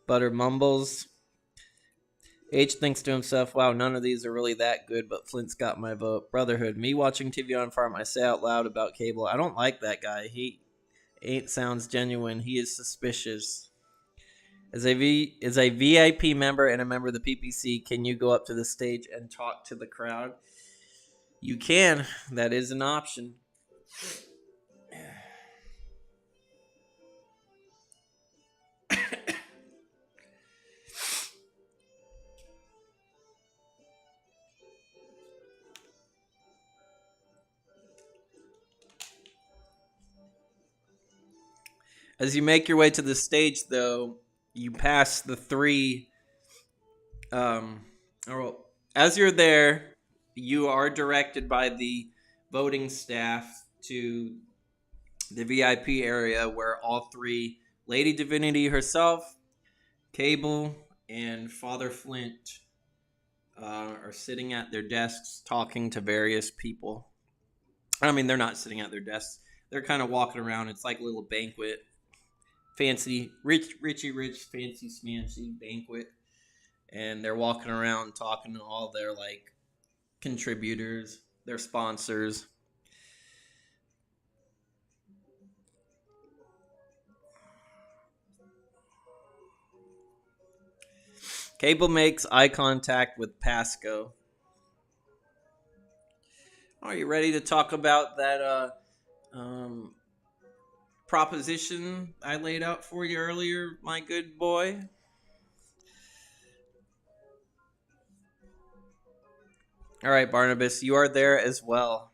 S1: Butter mumbles. H thinks to himself, "Wow, none of these are really that good, but Flint's got my vote. Brotherhood. Me watching TV on farm, I say out loud about Cable. I don't like that guy. He ain't sounds genuine. He is suspicious." As a VIP member and a member of the PPC, can you go up to the stage and talk to the crowd? You can. That is an option. As you make your way to the stage, though, you pass the three. As you're there, you are directed by the voting staff to the VIP area where all three, Lady Divinity herself, Cable, and Father Flint, are sitting at their desks talking to various people. I mean, they're not sitting at their desks. They're kind of walking around. It's like a little banquet. Fancy, rich, fancy, smancy banquet. And they're walking around talking to all their, like, contributors, their sponsors. Cable makes eye contact with Pasco. Are you ready to talk about that proposition I laid out for you earlier, my good boy? All right, Barnabas, you are there as well.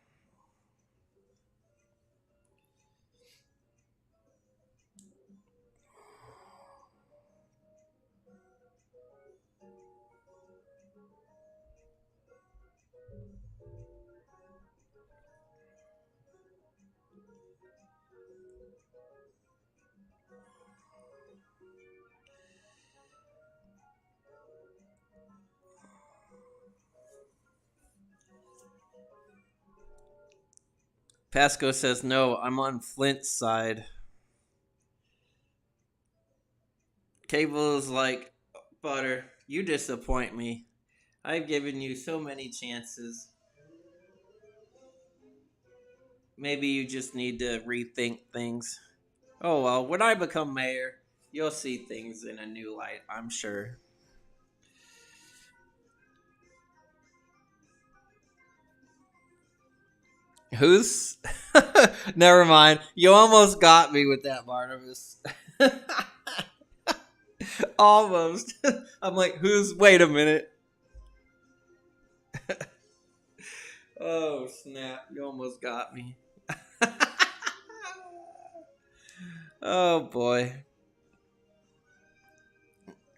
S1: Pasco says, no, I'm on Flint's side. Cable's like, Butter, you disappoint me. I've given you so many chances. Maybe you just need to rethink things. Oh well, when I become mayor, you'll see things in a new light, I'm sure. Who's? Never mind. You almost got me with that, Barnabas. Almost. I'm like, who's? Wait a minute. Oh, snap. You almost got me. Oh, boy.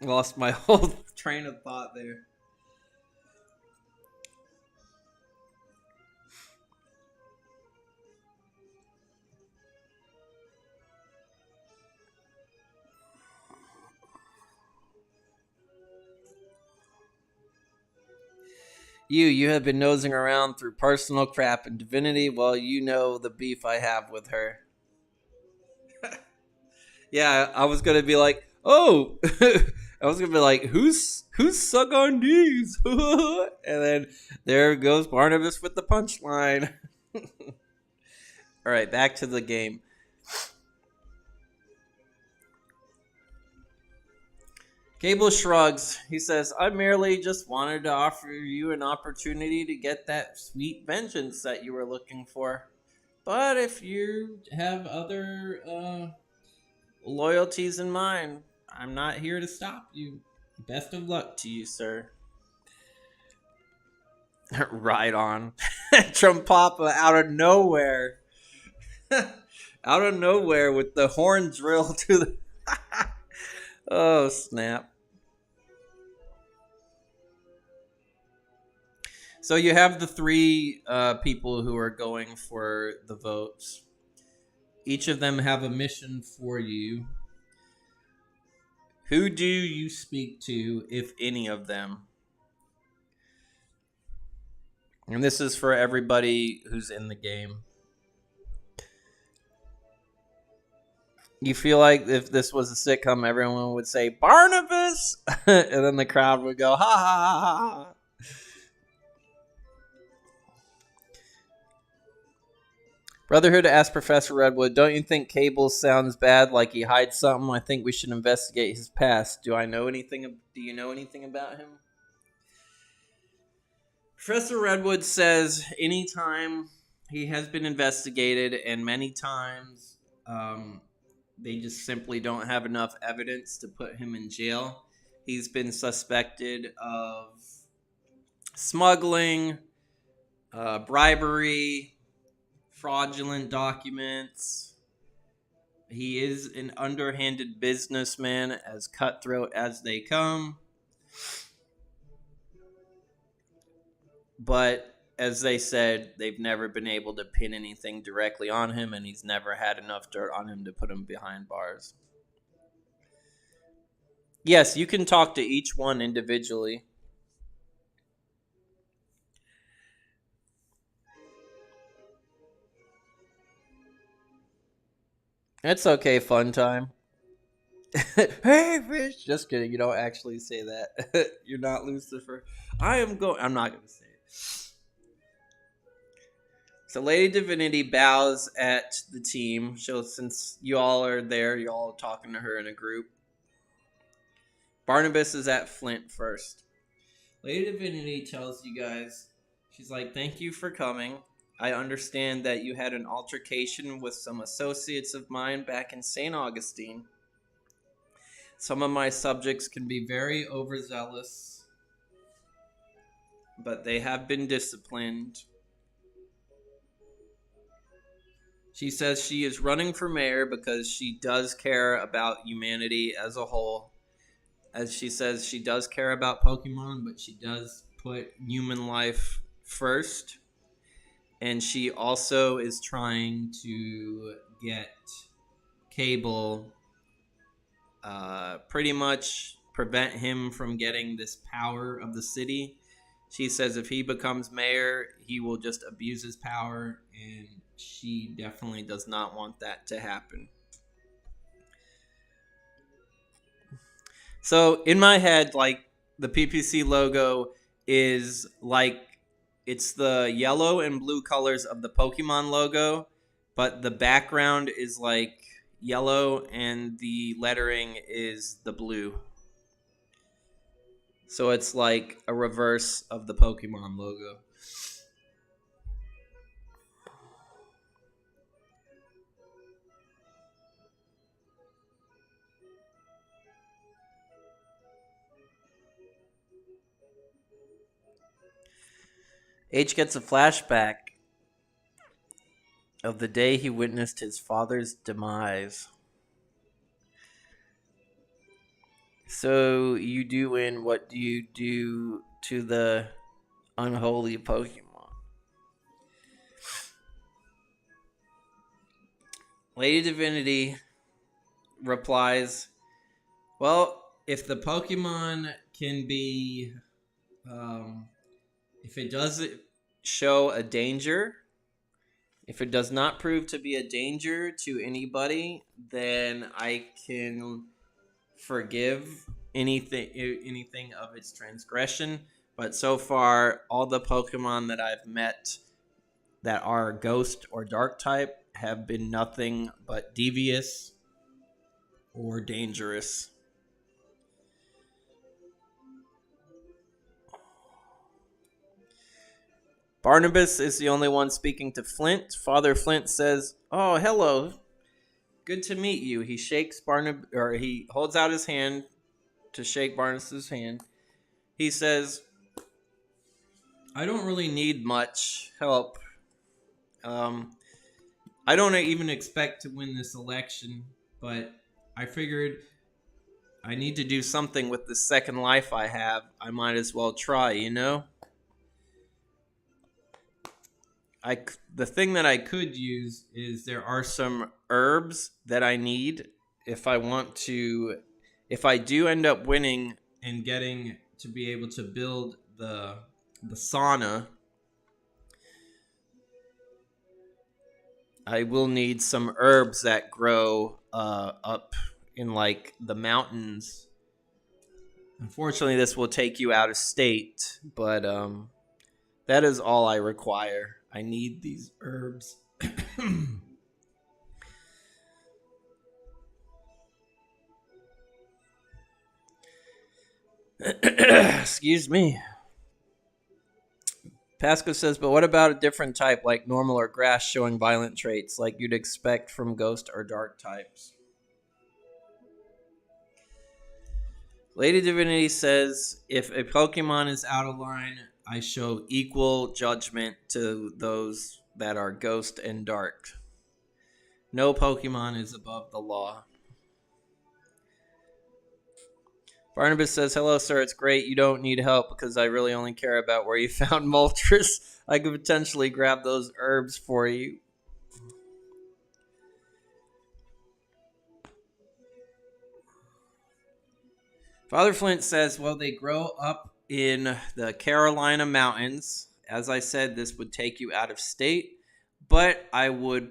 S1: Lost my whole train of thought there. You have been nosing around through personal crap and divinity. Well, you know the beef I have with her. Yeah, I was gonna be like, oh, I was gonna be like, who's suck on these? And then there goes Barnabas with the punchline. All right, back to the game. Cable shrugs. He says, I merely just wanted to offer you an opportunity to get that sweet vengeance that you were looking for. But if you have other loyalties in mind, I'm not here to stop you. Best of luck to you, sir. Right on. Trumpapa out of nowhere. Out of nowhere with the horn drill to the... Oh, snap. So you have the three people who are going for the votes. Each of them have a mission for you. Who do you speak to, if any of them? And this is for everybody who's in the game. You feel like if this was a sitcom, everyone would say, Barnabas! And then the crowd would go, ha ha ha ha. Brotherhood asked Professor Redwood, "Don't you think Cable sounds bad, like he hides something? I think we should investigate his past. Do you know anything about him?" Professor Redwood says anytime he has been investigated, and many times they just simply don't have enough evidence to put him in jail. He's been suspected of smuggling, bribery, fraudulent documents. He is an underhanded businessman, as cutthroat as they come. But as they said, they've never been able to pin anything directly on him, and he's never had enough dirt on him to put him behind bars. Yes, you can talk to each one individually. It's okay, fun time. Hey, fish. Just kidding. You don't actually say that. You're not Lucifer. I'm not going to say it. So Lady Divinity bows at the team. So since you all are there, you're all talking to her in a group. Barnabas is at Flint first. Lady Divinity tells you guys, she's like, "Thank you for coming. I understand that you had an altercation with some associates of mine back in St. Augustine. Some of my subjects can be very overzealous, but they have been disciplined." She says she is running for mayor because she does care about humanity as a whole. As she says, she does care about Pokemon, but she does put human life first. And she also is trying to get Cable, pretty much prevent him from getting this power of the city. She says if he becomes mayor, he will just abuse his power, and she definitely does not want that to happen. So in my head, like, the PPC logo is like, it's the yellow and blue colors of the Pokemon logo, but the background is like yellow and the lettering is the blue. So it's like a reverse of the Pokemon logo. H gets a flashback of the day he witnessed his father's demise. So you do win. What do you do to the unholy Pokemon? Lady Divinity replies, "Well, if the Pokemon can be, if it doesn't show a danger, if it does not prove to be a danger to anybody, then I can forgive anything of its transgression. But so far, all the Pokemon that I've met that are ghost or dark type have been nothing but devious or dangerous." Barnabas is the only one speaking to Flint. Father Flint says, "Oh, hello. Good to meet you." He shakes he holds out his hand to shake Barnabas's hand. He says, "I don't really need much help. I don't even expect to win this election, but I figured I need to do something with the second life I have. I might as well try, you know? The thing that I could use is there are some herbs that I need if I do end up winning and getting to be able to build the sauna. I will need some herbs that grow up in like the mountains. Unfortunately, this will take you out of state, but that is all I require. I need these herbs." Excuse me. Pasco says, but what about a different type like normal or grass showing violent traits like you'd expect from ghost or dark types? Lady Divinity says, if a Pokemon is out of line, I show equal judgment to those that are ghost and dark. No Pokemon is above the law. Barnabas says, hello, sir. It's great. You don't need help because I really only care about where you found Moltres. I could potentially grab those herbs for you. Father Flint says, well, they grow up in the Carolina mountains. As I said, this would take you out of state, but I would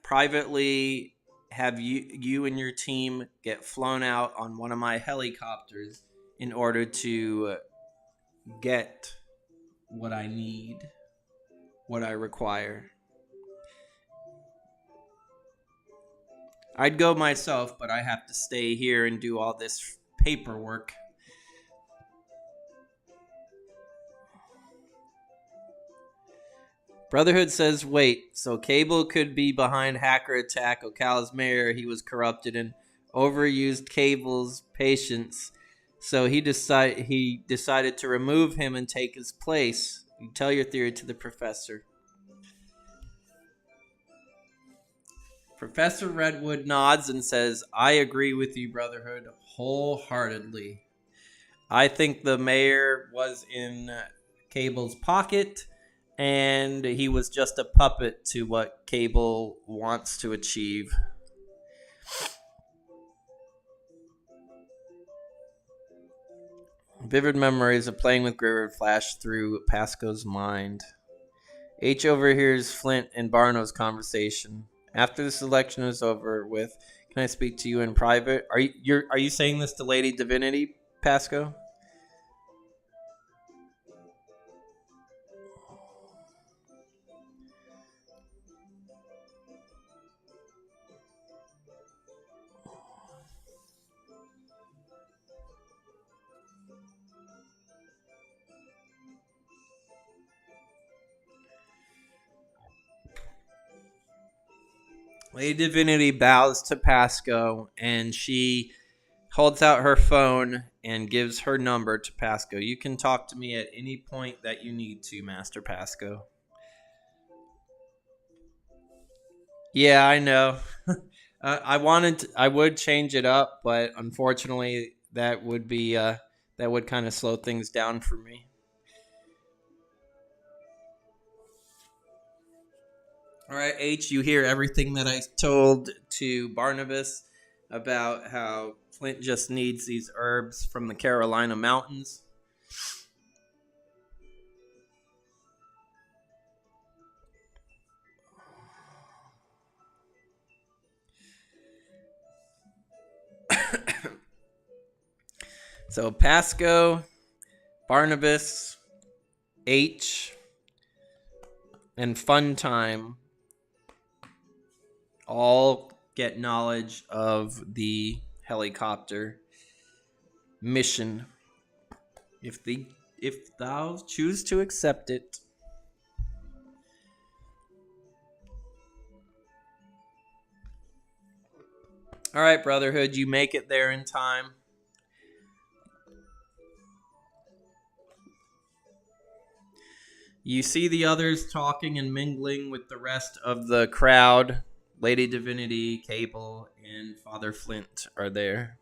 S1: privately have you and your team get flown out on one of my helicopters in order to get what I need, what I require. I'd go myself, but I have to stay here and do all this paperwork. Brotherhood says, wait, so Cable could be behind hacker attack Ocala's mayor. He was corrupted and overused Cable's patience. So he decided to remove him and take his place. You tell your theory to the professor. Professor Redwood nods and says, I agree with you, Brotherhood, wholeheartedly. I think the mayor was in Cable's pocket, and he was just a puppet to what Cable wants to achieve. Vivid memories of playing with Griffith flash through Pasco's mind. H overhears Flint and Barno's conversation. After this election is over with, can I speak to you in private? Are you saying this to Lady Divinity, Pasco? Lady Divinity bows to Pasco, and she holds out her phone and gives her number to Pasco. You can talk to me at any point that you need to, Master Pasco. Yeah, I know. I would change it up, but unfortunately, that would kind of slow things down for me. All right, H, you hear everything that I told to Barnabas about how Flint just needs these herbs from the Carolina mountains. So Pasco, Barnabas, H, and Funtime all get knowledge of the helicopter mission if thou choose to accept it. All right, Brotherhood, you make it there in time. You see the others talking and mingling with the rest of the crowd. Lady Divinity, Cable, and Father Flint are there.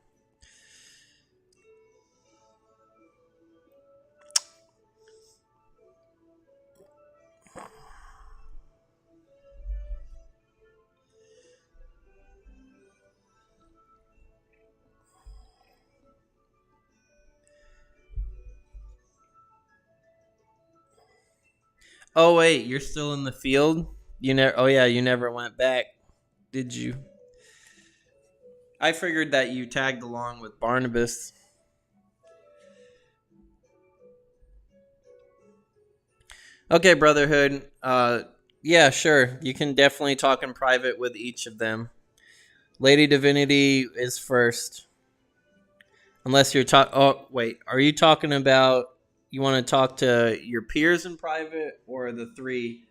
S1: Oh wait, you're still in the field? You never went back, did you? I figured that you tagged along with Barnabas. Okay, Brotherhood. Yeah, sure. You can definitely talk in private with each of them. Lady Divinity is first. Unless you're talking. Oh, wait. Are you talking about you want to talk to your peers in private or the three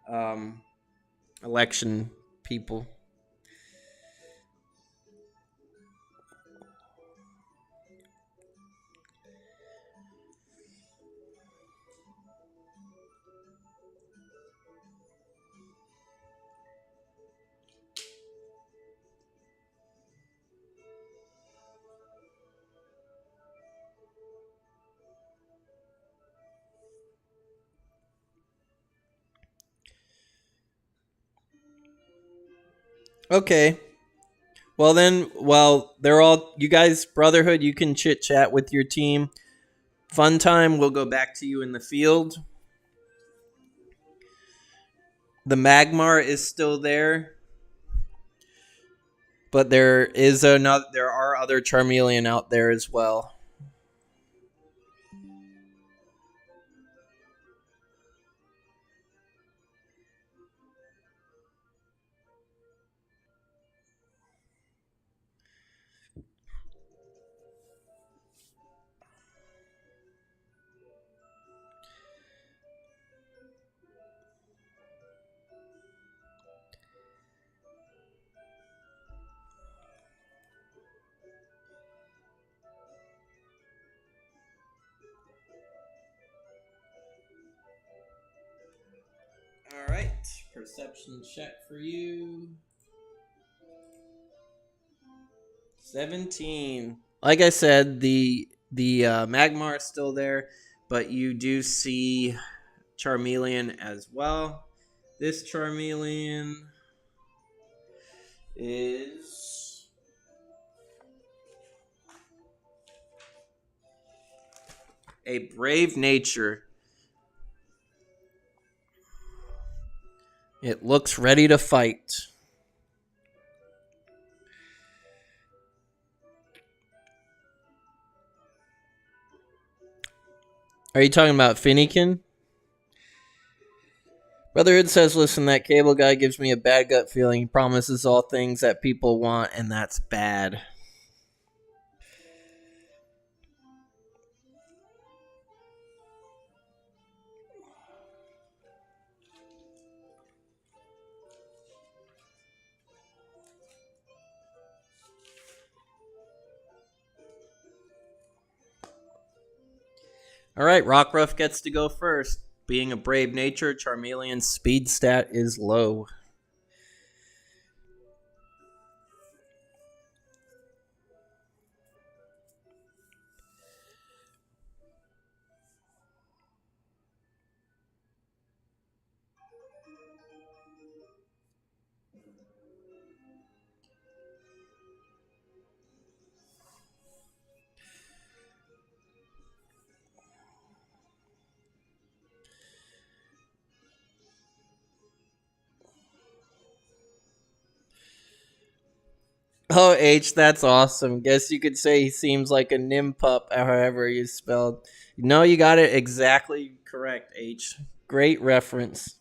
S1: um, election people? Okay. Well, then, well, they're all, you guys, Brotherhood, you can chit chat with your team. Fun time, we'll go back to you in the field. The Magmar is still there, but there are other Charmeleon out there as well. All right, perception check for you. 17. Like I said, the Magmar is still there, but you do see Charmeleon as well. This Charmeleon is a brave nature. It looks ready to fight. Are you talking about Finnegan? Brotherhood says, listen, that cable guy gives me a bad gut feeling. He promises all things that people want, and that's bad. All right, Rockruff gets to go first. Being a brave nature, Charmeleon's speed stat is low. Oh, H, that's awesome. Guess you could say he seems like a nimpup, however you spelled. No, you got it exactly correct, H. Great reference.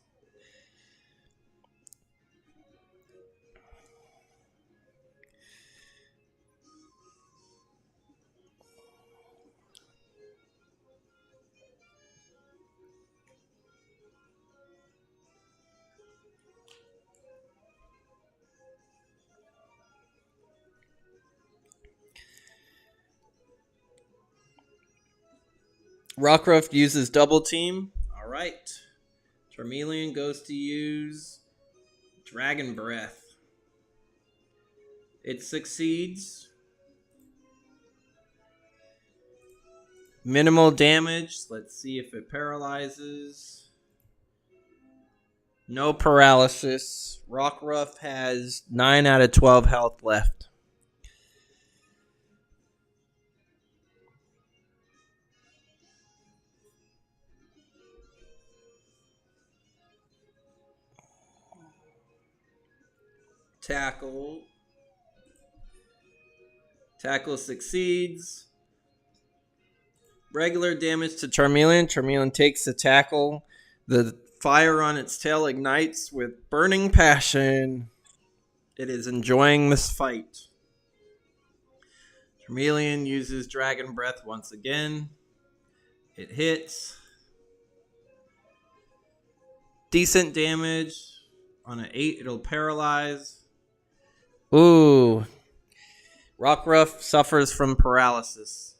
S1: Rockruff uses double team. All right. Charmeleon goes to use Dragon Breath. It succeeds. Minimal damage. Let's see if it paralyzes. No paralysis. Rockruff has 9 out of 12 health left. Tackle. Tackle succeeds. Regular damage to Charmeleon. Charmeleon takes the tackle. The fire on its tail ignites with burning passion. It is enjoying this fight. Charmeleon uses Dragon Breath once again. It hits. Decent damage. On an 8, it'll paralyze. Ooh. Rockruff suffers from paralysis.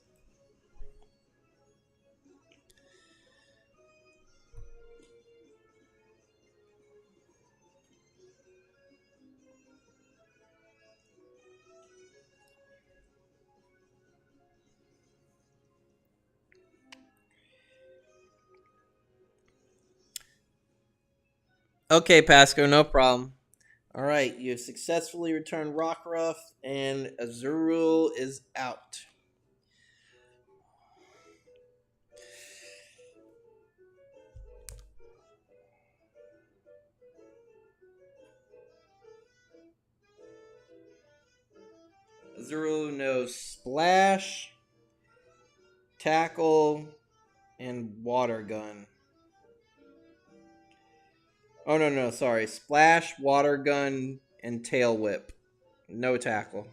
S1: Okay, Pasco, no problem. All right, you have successfully returned Rockruff, and Azurill is out. Azurill knows Splash, Tackle, and Water Gun. Oh, no, sorry. Splash, Water Gun, and Tail Whip. No Tackle.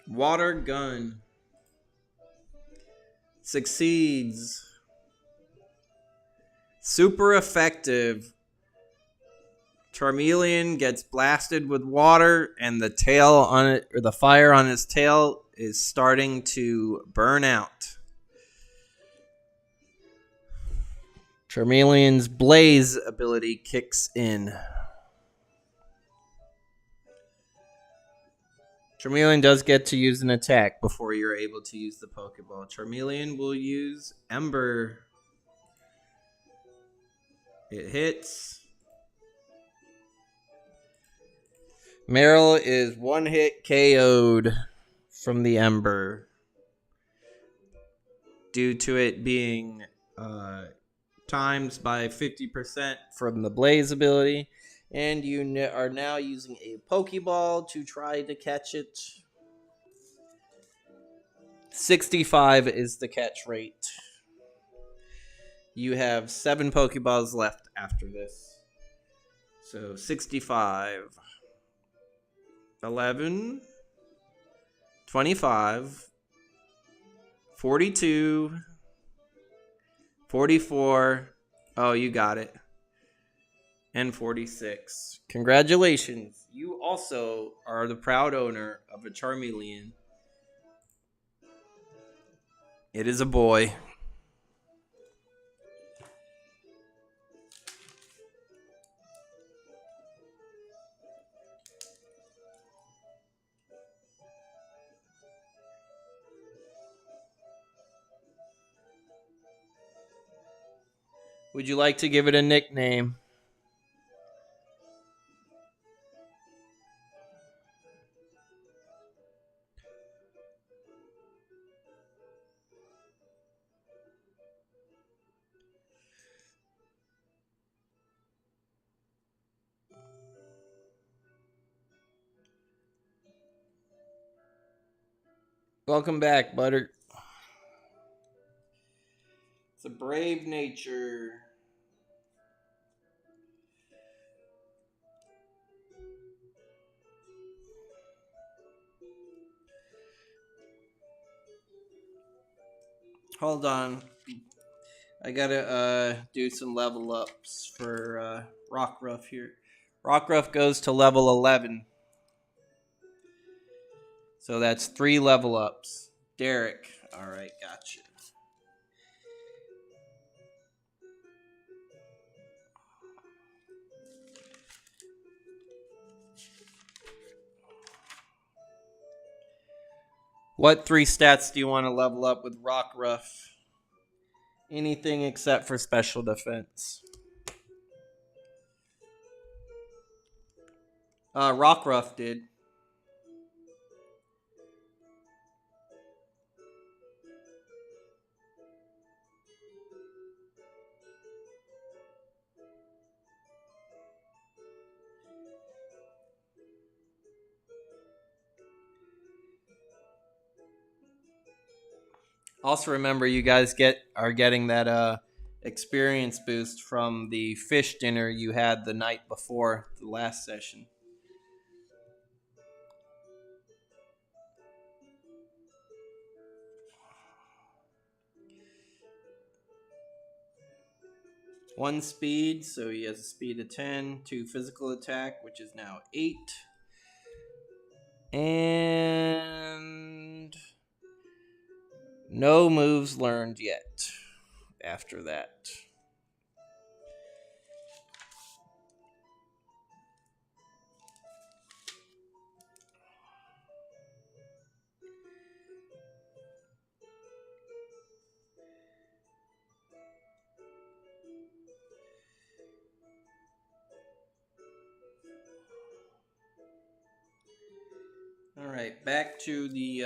S1: Water Gun succeeds. Super effective. Charmeleon gets blasted with water, and the tail on it, or the fire on his tail, is starting to burn out. Charmeleon's Blaze ability kicks in. Charmeleon does get to use an attack before you're able to use the Pokeball. Charmeleon will use Ember. It hits. Meryl is one hit KO'd from the Ember due to it being times by 50% from the Blaze ability. And you are now using a Pokeball to try to catch it. 65 is the catch rate. You have 7 Pokeballs left after this. So 65. 11. 25. 42. 44. Oh, you got it. And 46. Congratulations. You also are the proud owner of a Charmeleon. It is a boy. Would you like to give it a nickname? Welcome back, Butter. It's a brave nature. Hold on. I gotta do some level ups for Rockruff here. Rockruff goes to level 11. So that's 3 level ups. Derek. Alright, gotcha. What 3 stats do you want to level up with Rockruff? Anything except for special defense. Rockruff did. Also, remember, you guys are getting that experience boost from the fish dinner you had the night before the last session. One speed, so he has a speed of 10. 2 physical attack, which is now 8. And no moves learned yet after that. All right, back to the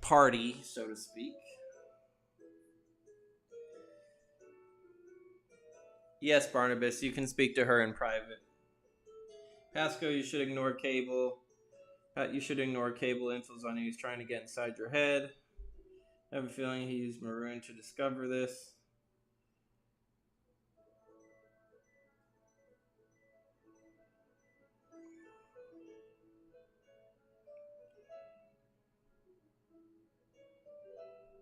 S1: party, so to speak. Yes, Barnabas, you can speak to her in private. Pasco, you should ignore Cable. You should ignore Cable infos on you. He's trying to get inside your head. I have a feeling he used Maroon to discover this.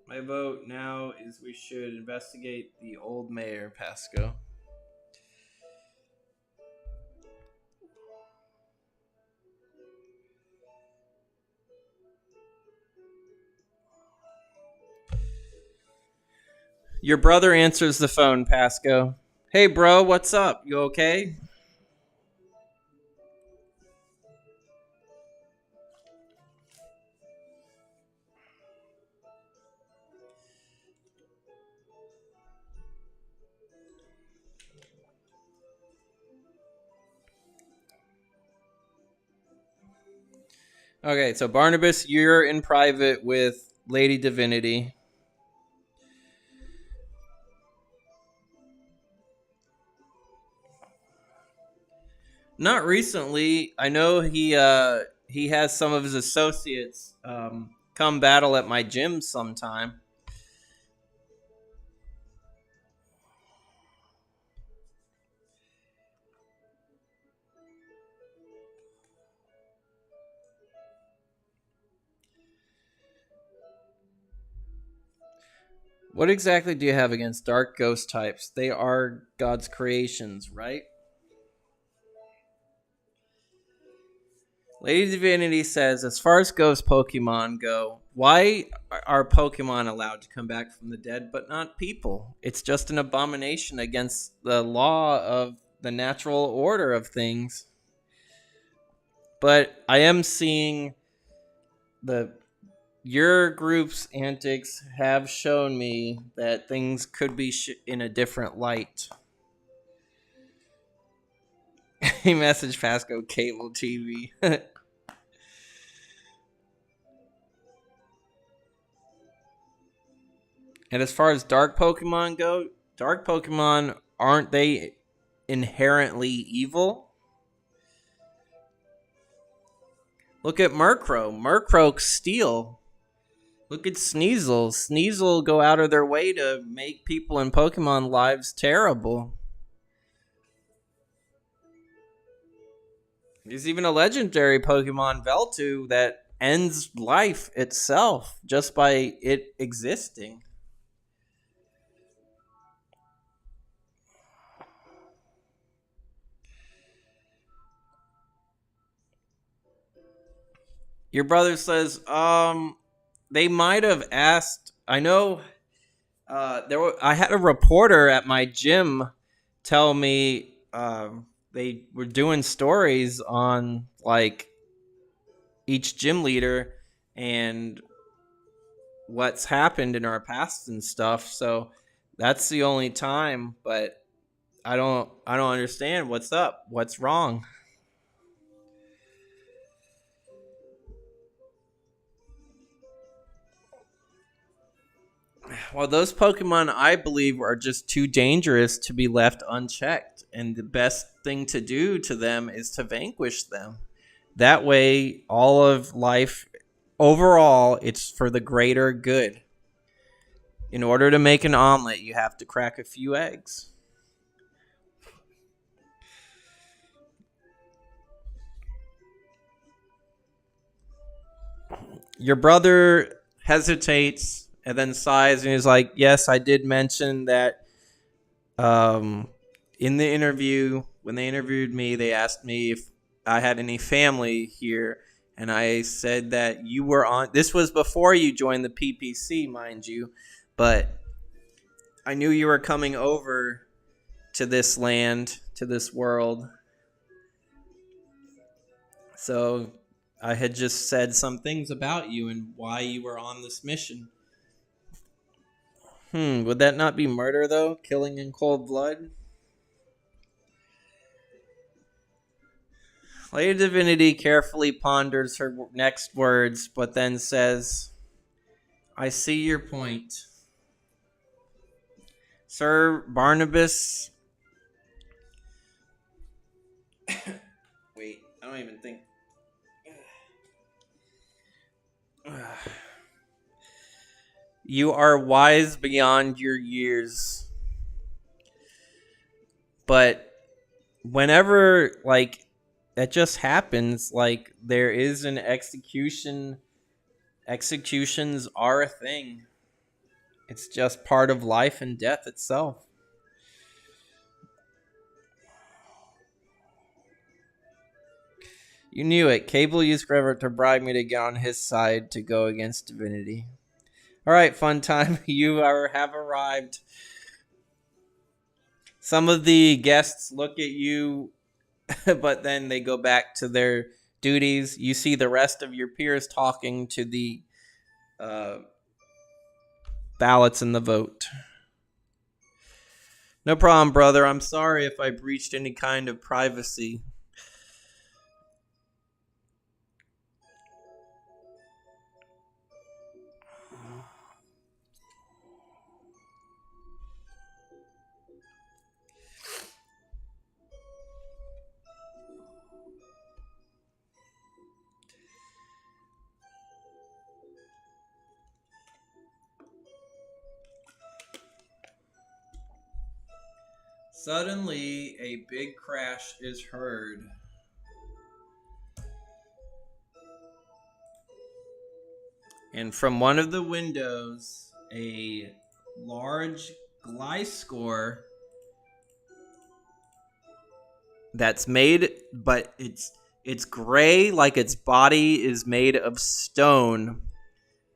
S1: My vote now is we should investigate the old mayor, Pasco. Your brother answers the phone, Pasco. Hey, bro, what's up? You okay? Okay, so Barnabas, you're in private with Lady Divinity. Not recently. I know he has some of his associates come battle at my gym sometime. What exactly do you have against dark ghost types? They are God's creations, right? Lady Divinity says, as far as ghost Pokemon go, why are Pokemon allowed to come back from the dead but not people? It's just an abomination against the law of the natural order of things. But I am seeing your group's antics have shown me that things could be in a different light. He messaged Pasco cable TV. And as far as dark Pokemon go, dark Pokemon, aren't they inherently evil? Look at Murkrow. Murkrow steal. Look at Sneasel. Sneasel go out of their way to make people in Pokemon lives terrible. There's even a legendary Pokemon, Veltu, that ends life itself just by it existing. Your brother says, they might have asked. I know, I had a reporter at my gym tell me they were doing stories on like each gym leader and what's happened in our past and stuff. So that's the only time. But I don't understand what's up. What's wrong? Well, those Pokemon, I believe, are just too dangerous to be left unchecked. And the best thing to do to them is to vanquish them. That way, all of life overall, it's for the greater good. In order to make an omelet, you have to crack a few eggs. Your brother hesitates and then sighs and he's like, yes, I did mention that in the interview, when they interviewed me, they asked me if I had any family here. And I said that you were on. This was before you joined the PPC, mind you. But I knew you were coming over to this land, to this world. So I had just said some things about you and why you were on this mission. Would that not be murder, though? Killing in cold blood? Lady Divinity carefully ponders her next words, but then says, I see your point. Sir Barnabas... Wait, I don't even think... You are wise beyond your years. But whenever, that just happens, there is an execution. Executions are a thing. It's just part of life and death itself. You knew it. Cable used Trevor to bribe me to get on his side to go against Divinity. All right, fun time. You have arrived. Some of the guests look at you, but then they go back to their duties. You see the rest of your peers talking to the ballots in the vote. No problem, brother. I'm sorry if I breached any kind of privacy. Suddenly, a big crash is heard. And from one of the windows, a large Gliscor that's made, but it's gray, like its body is made of stone,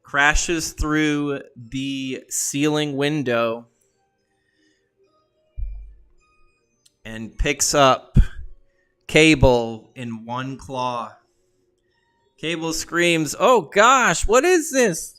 S1: crashes through the ceiling window and picks up Cable in one claw. Cable screams, "Oh gosh, what is this?"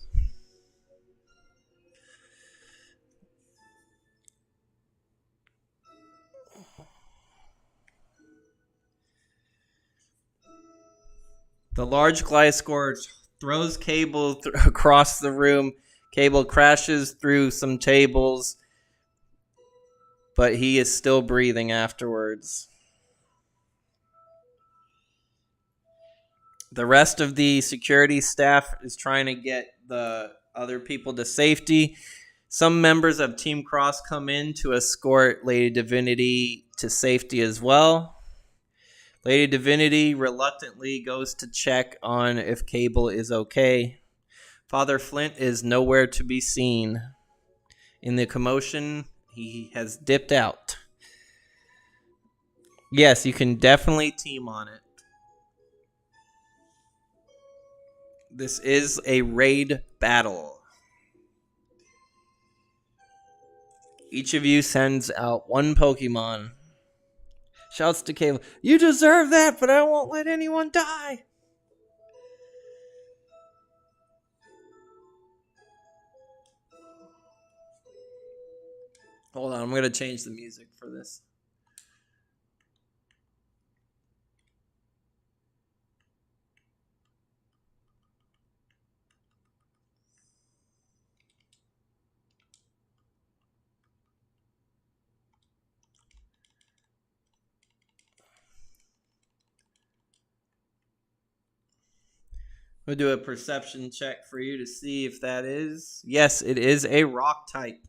S1: The large Gliscor throws Cable across the room. Cable crashes through some tables, but he is still breathing afterwards. The rest of the security staff is trying to get the other people to safety. Some members of Team Cross come in to escort Lady Divinity to safety as well. Lady Divinity reluctantly goes to check on if Cable is okay. Father Flint is nowhere to be seen. In the commotion, he has dipped out. Yes, you can definitely team on it. This is a raid battle. Each of you sends out one Pokemon. Shouts to Cable, "You deserve that, but I won't let anyone die." Hold on, I'm going to change the music for this. We'll do a perception check for you to see if that is. Yes, it is a rock type.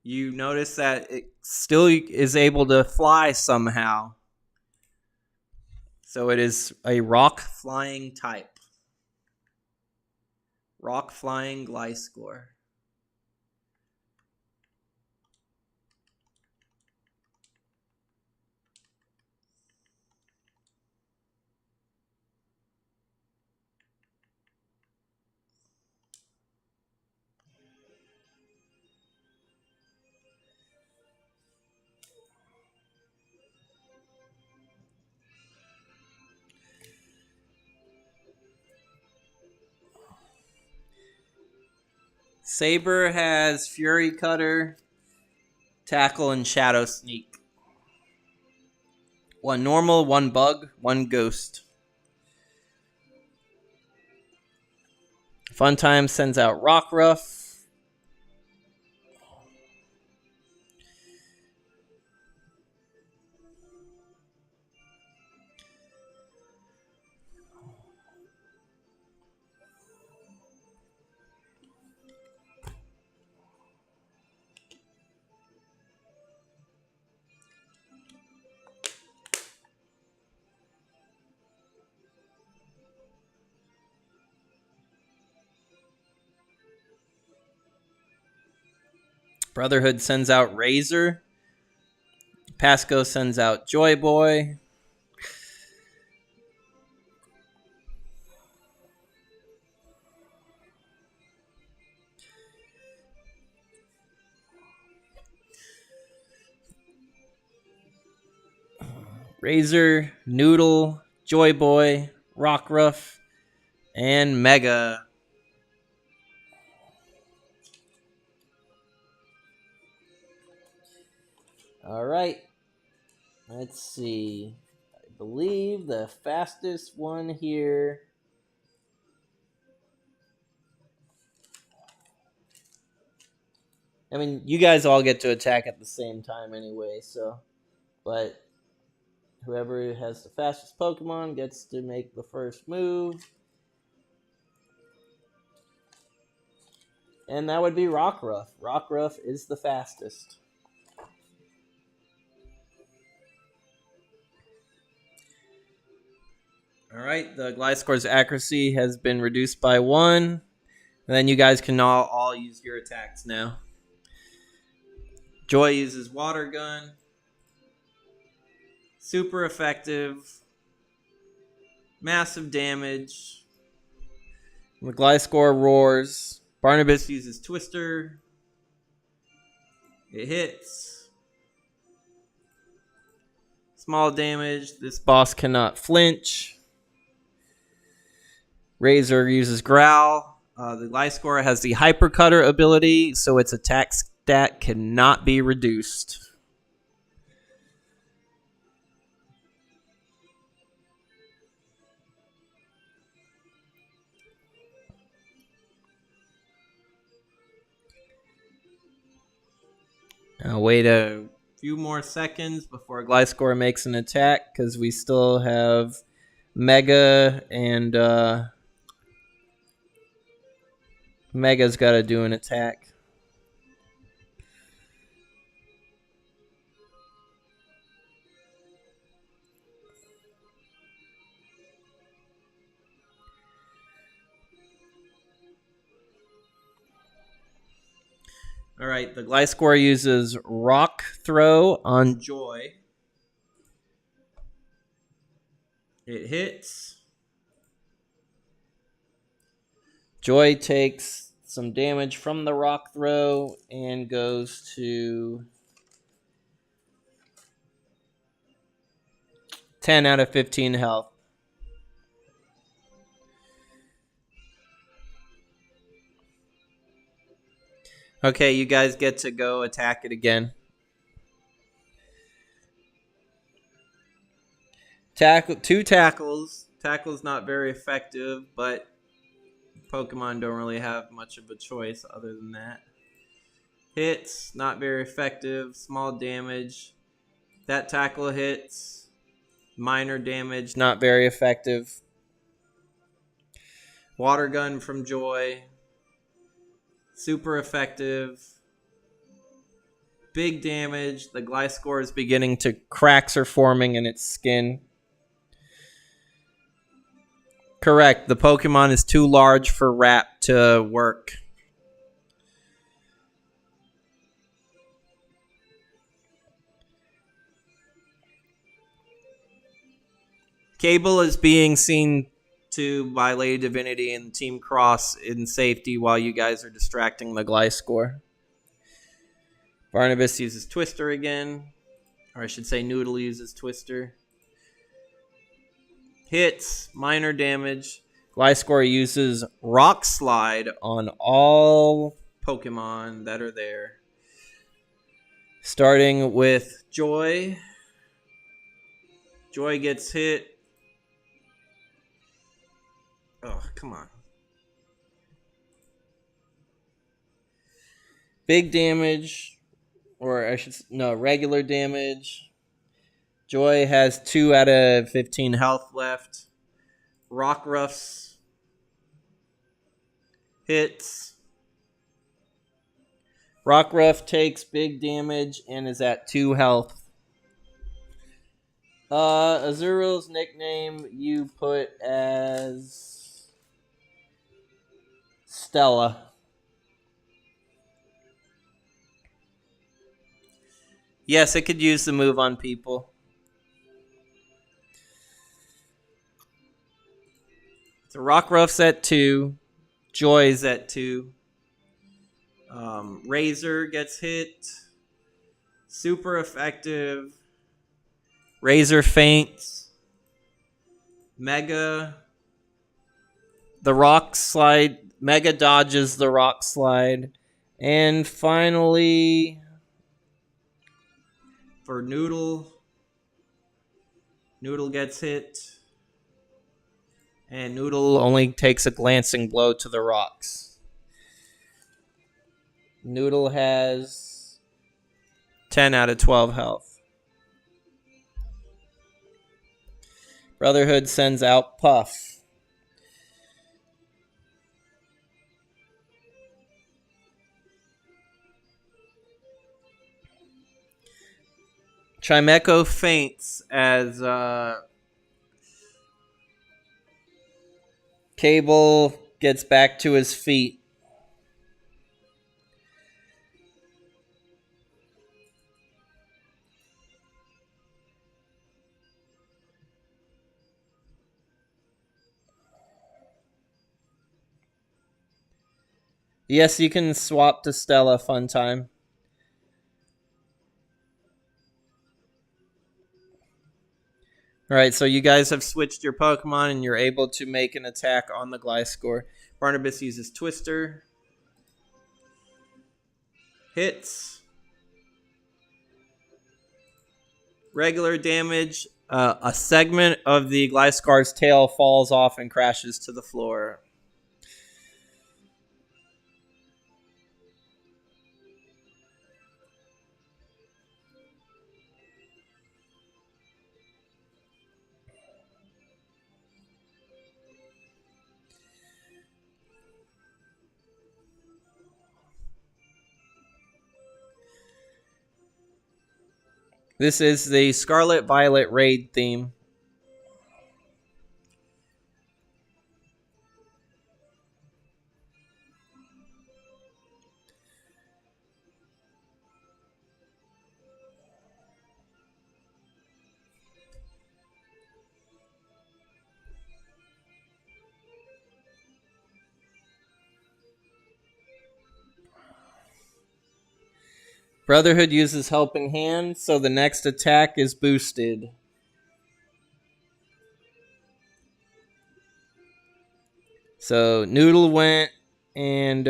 S1: You notice that it still is able to fly somehow. So it is a rock flying type. Rock flying Gliscor. Saber has Fury Cutter, Tackle, and Shadow Sneak. One normal, one bug, one ghost. Funtime sends out Rockruff. Brotherhood sends out Razor. Pasco sends out Joy Boy. Razor, Noodle, Joy Boy, Rockruff, and Mega. All right. Let's see. I believe the fastest one here. I mean, you guys all get to attack at the same time anyway, so. But whoever has the fastest Pokemon gets to make the first move. And that would be Rockruff. Rockruff is the fastest. All right, the Gliscor's accuracy has been reduced by 1. And then you guys can all use your attacks now. Joy uses Water Gun. Super effective. Massive damage. The Gliscor roars. Barnabas uses Twister. It hits. Small damage. This boss cannot flinch. Razor uses Growl. The Gliscor has the Hyper Cutter ability, so its attack stat cannot be reduced. I'll wait a few more seconds before Gliscor makes an attack because we still have Mega and Mega's got to do an attack. All right, the Gliscor uses Rock Throw on Joy. It hits. Joy takes some damage from the Rock Throw and goes to 10 out of 15 health. Okay, you guys get to go attack it again. Two tackles. Tackle's not very effective, but Pokemon don't really have much of a choice other than that. Hits, not very effective. Small damage. That tackle hits. Minor damage, not very effective. Water gun from Joy. Super effective. Big damage. The Gliscor is beginning to... cracks are forming in its skin. Correct. The Pokemon is too large for Wrap to work. Cable is being seen to by Lady Divinity and Team Cross in safety while you guys are distracting the Gliscor. Barnabas uses Twister again. Or I should say Noodle uses Twister. Hits, minor damage. Gliscor uses Rock Slide on all Pokemon that are there. Starting with Joy. Joy gets hit. Oh, come on. Big damage, or I should no regular damage. Joy has 2 out of 15 health left. Rockruffs hits. Rockruff takes big damage and is at 2 health. Azuro's nickname you put as Stella. Yes, it could use the move on people. So Rockruff's at 2. Joy's at 2. Razor gets hit. Super effective. Razor faints. Mega. The rock slide. Mega dodges the rock slide. And finally, for Noodle. Noodle gets hit. And Noodle only takes a glancing blow to the rocks. Noodle has 10 out of 12 health. Brotherhood sends out Puff. Chimecho faints as Cable gets back to his feet. Yes, you can swap to Stella, fun time. Alright, so you guys have switched your Pokemon and you're able to make an attack on the Gliscor. Barnabas uses Twister. Hits. Regular damage. A segment of the Gliscor's tail falls off and crashes to the floor. This is the Scarlet Violet raid theme. Brotherhood uses Helping Hand, so the next attack is boosted. So Noodle went and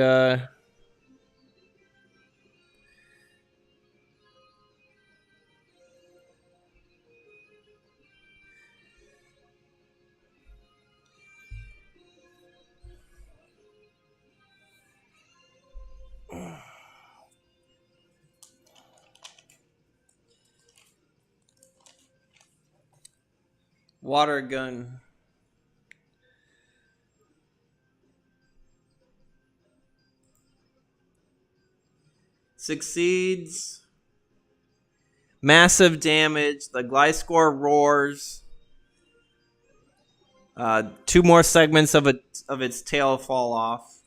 S1: Water Gun. Succeeds. Massive damage. The Gliscor roars. 2 more segments of its tail fall off.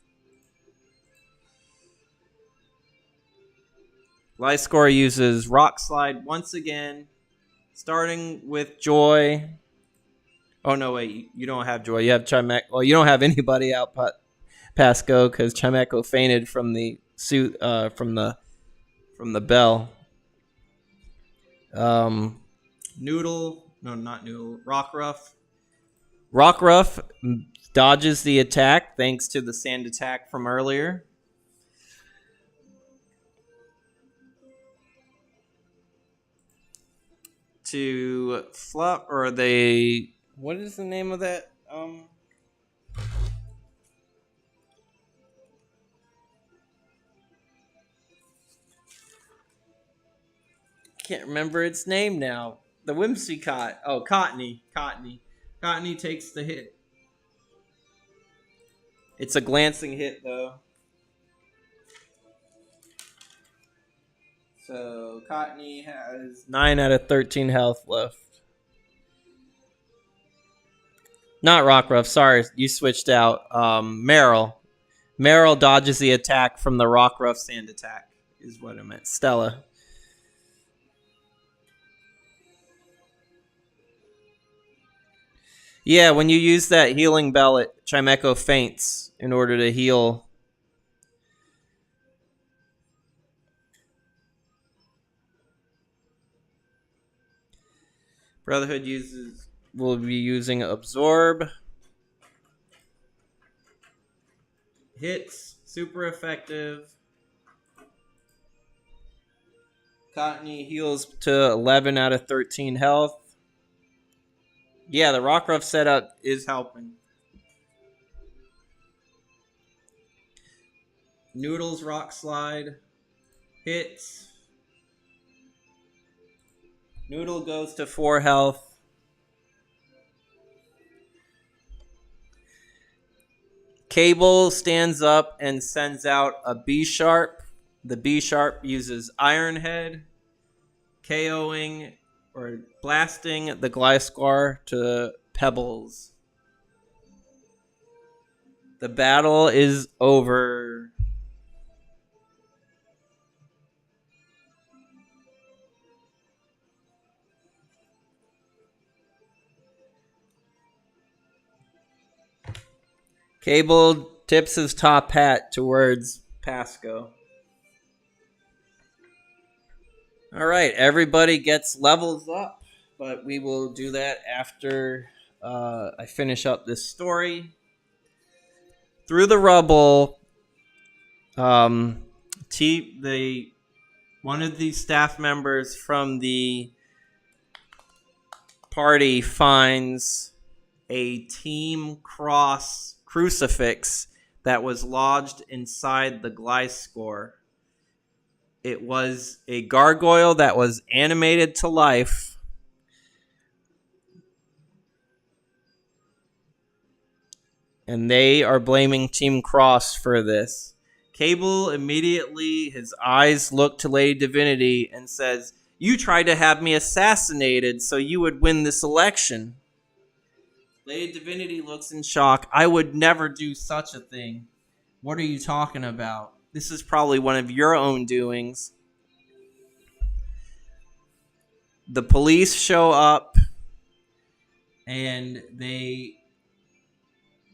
S1: Gliscor uses Rock Slide once again, starting with Joy. Oh no, wait, you don't have Joy. You have Chimeco. Well, you don't have anybody out past Go because Chimeco fainted from the suit from the bell. Noodle, no, not Noodle. Rockruff dodges the attack thanks to the sand attack from earlier. To Fluff, or they, what is the name of that? Can't remember its name now. The Whimsicott. Oh, Cottony. Cottony takes the hit. It's a glancing hit, though. So, Cottony has 9 out of 13 health left. Not Rockruff, sorry, you switched out. Meryl. Meryl dodges the attack from the Rockruff sand attack, is what I meant. Stella. Yeah, when you use that healing bell, Chimeco faints in order to heal. Brotherhood will be using Absorb. Hits, super effective. Cottony heals to 11 out of 13 health. Yeah, the Rockruff setup is helping. Noodles Rock Slide hits. Noodle goes to 4 health. Cable stands up and sends out a B-Sharp. The B-Sharp uses Iron Head, KOing or blasting the Gliscor to pebbles. The battle is over. Cable tips his top hat towards Pasco. All right, everybody gets levels up, but we will do that after I finish up this story. Through the rubble, one of the staff members from the party finds a Team Cross crucifix that was lodged inside the Gliscor. It was a gargoyle that was animated to life. And they are blaming Team Cross for this. Cable immediately, his eyes look to Lady Divinity and says, "You tried to have me assassinated so you would win this election." Lady Divinity looks in shock. "I would never do such a thing. What are you talking about? This is probably one of your own doings." The police show up and they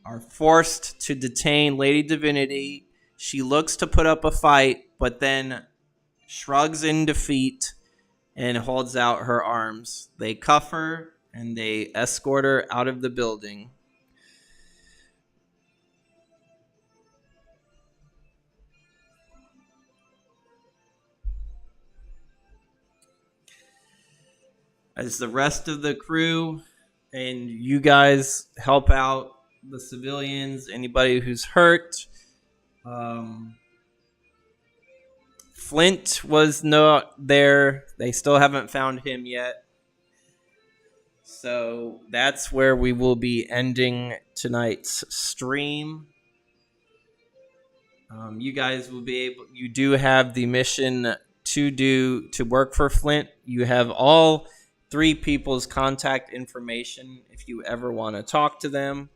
S1: are forced to detain Lady Divinity. She looks to put up a fight, but then shrugs in defeat and holds out her arms. They cuff her and they escort her out of the building. As the rest of the crew and you guys help out the civilians, anybody who's hurt. Flint was not there. They still haven't found him yet. So that's where we will be ending tonight's stream. You guys will be able. You do have the mission to work for Flint. You have all 3 people's contact information if you ever want to talk to them.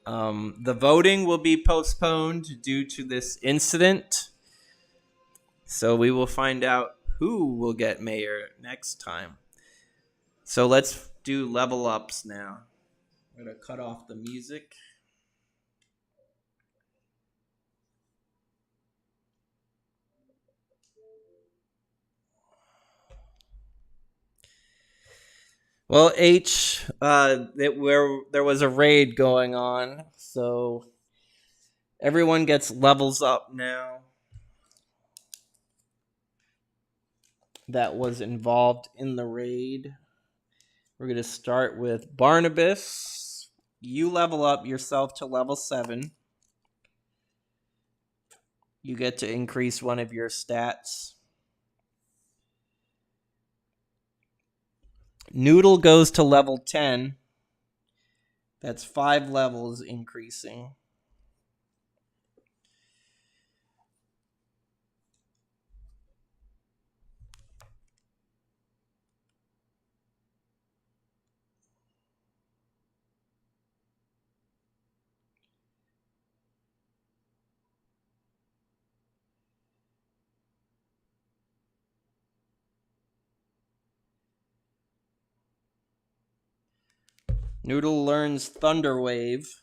S1: The voting will be postponed due to this incident, so we will find out who will get mayor next time. So let's do level ups now. I'm gonna cut off the music. Well, where there was a raid going on, so everyone gets levels up now. That was involved in the raid. We're gonna start with Barnabas. You level up yourself to level 7. You get to increase one of your stats. Noodle goes to level 10. That's 5 levels increasing. Noodle learns Thunder Wave,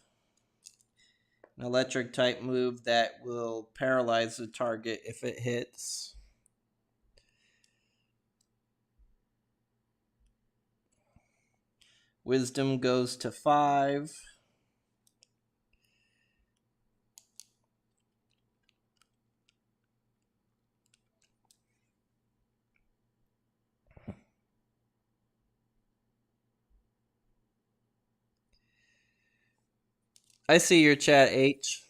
S1: an electric type move that will paralyze the target if it hits. Wisdom goes to 5. I see your chat, H.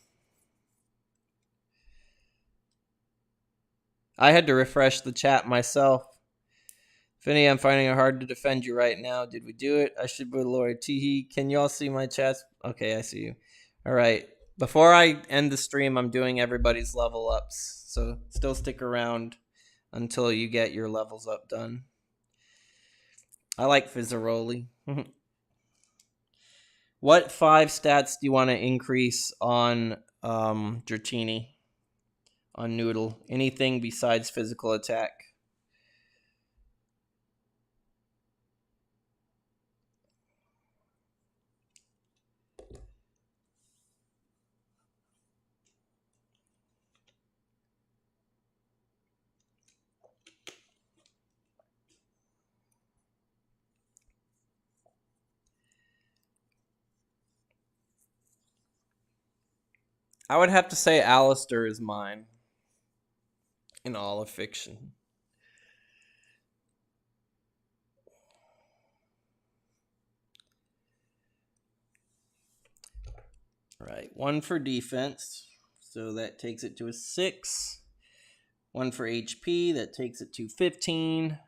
S1: I had to refresh the chat myself. Finny, I'm finding it hard to defend you right now. Did we do it? I should be Lord. Teehee, can y'all see my chats? Okay, I see you. All right. Before I end the stream, I'm doing everybody's level ups. So still stick around until you get your levels up done. I like Fizzaroli. What 5 stats do you want to increase on Dratini? On Noodle? Anything besides physical attack? I would have to say Alistair is mine in all of fiction. Right, 1 for defense, so that takes it to a 6. 1 for HP, that takes it to 15.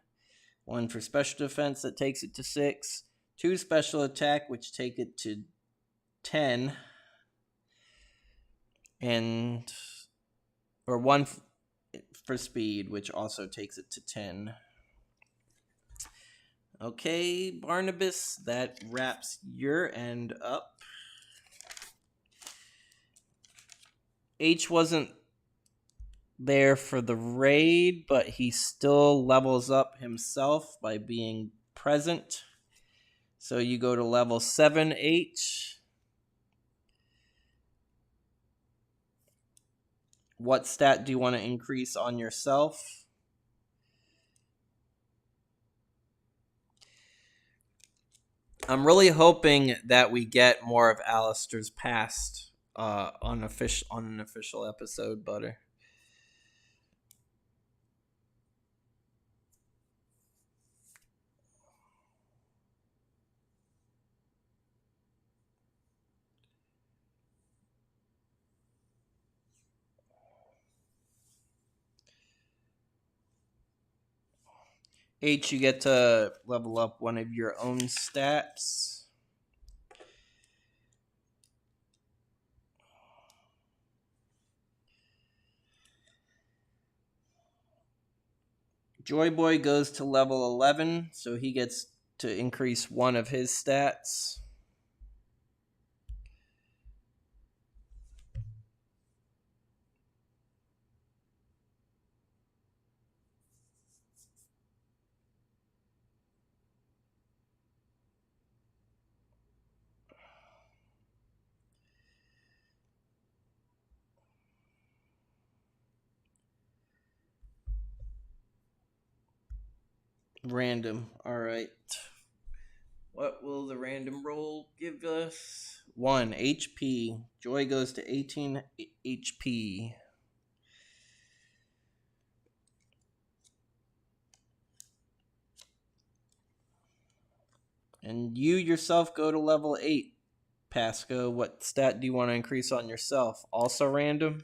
S1: 1 for special defense, that takes it to 6. 2 special attack, which take it to 10. And or 1 for speed, which also takes it to 10. Okay, Barnabas, that wraps your end up. H wasn't there for the raid, but he still levels up himself by being present. So you go to level 7, H. What stat do you want to increase on yourself? I'm really hoping that we get more of Alistair's past on an official episode, Butter. H, you get to level up one of your own stats. Joy Boy goes to level 11, so he gets to increase one of his stats. Random. All right. What will the random roll give us? 1 HP. Joy goes to 18 HP. And you yourself go to level 8. Pasco, what stat do you want to increase on yourself? Also random?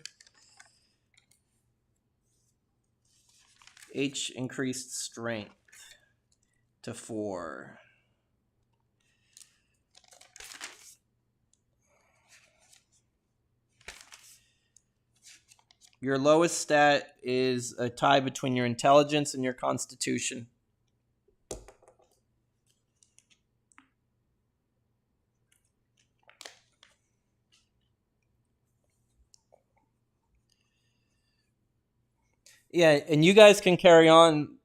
S1: H increased strength to 4. Your lowest stat is a tie between your intelligence and your constitution. Yeah, and you guys can carry on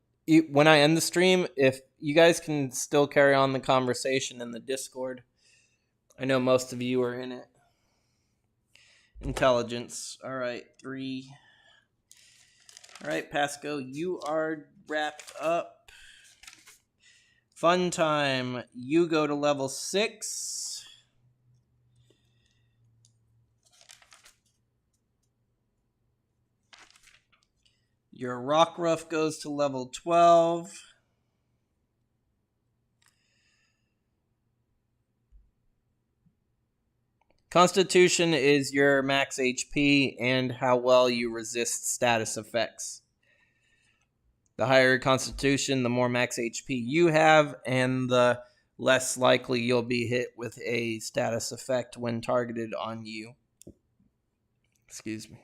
S1: when I end the stream. If you guys can still carry on the conversation in the Discord, I know most of you are in it. Intelligence. All right, 3. All right, Pasco, you are wrapped up. Fun time. You go to level 6. Your Rockruff goes to level 12. Constitution is your max HP and how well you resist status effects. The higher your Constitution, the more max HP you have, and the less likely you'll be hit with a status effect when targeted on you. Excuse me.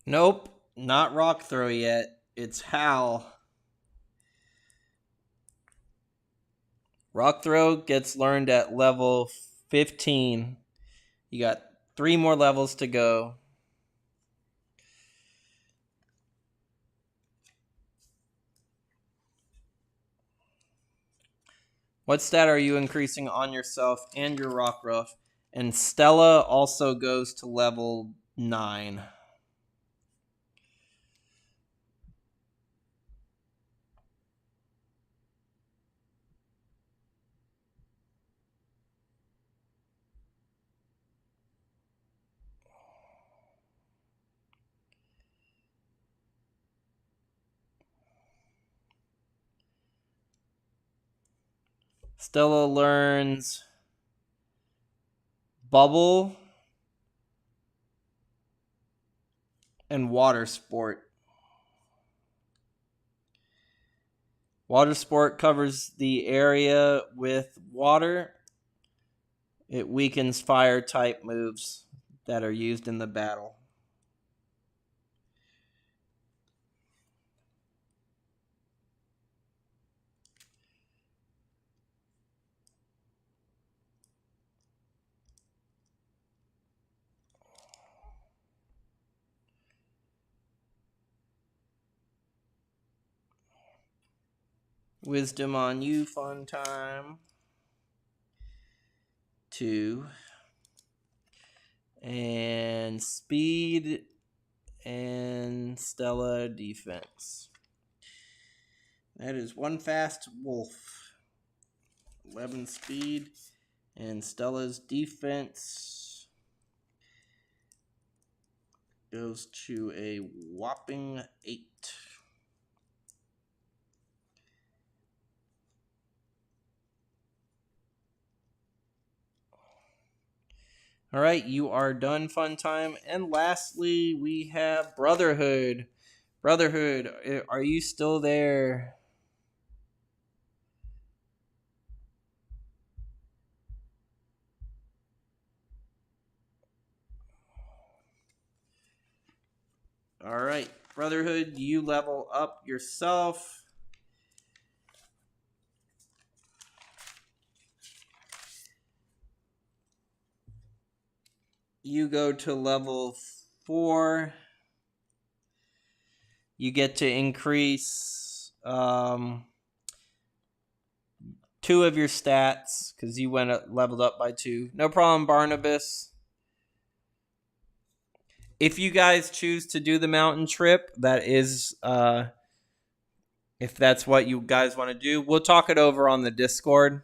S1: Nope, not Rock Throw yet. It's Howl. Rock Throw gets learned at level 15. You got 3 more levels to go. What stat are you increasing on yourself and your Rockruff? And Stella also goes to level 9. Stella learns Bubble and Water Sport. Water Sport covers the area with water. It weakens fire type moves that are used in the battle. Wisdom on you, fun time. 2. And speed and Stella defense. That is one fast wolf. 11 speed and Stella's defense goes to a whopping 8. All right, you are done, fun time. And lastly, we have Brotherhood. Brotherhood, are you still there? All right, Brotherhood, you level up yourself. You go to level 4. You get to increase 2 of your stats because you leveled up by 2. No problem, Barnabas. If you guys choose to do the mountain trip, that is, if that's what you guys want to do, we'll talk it over on the Discord.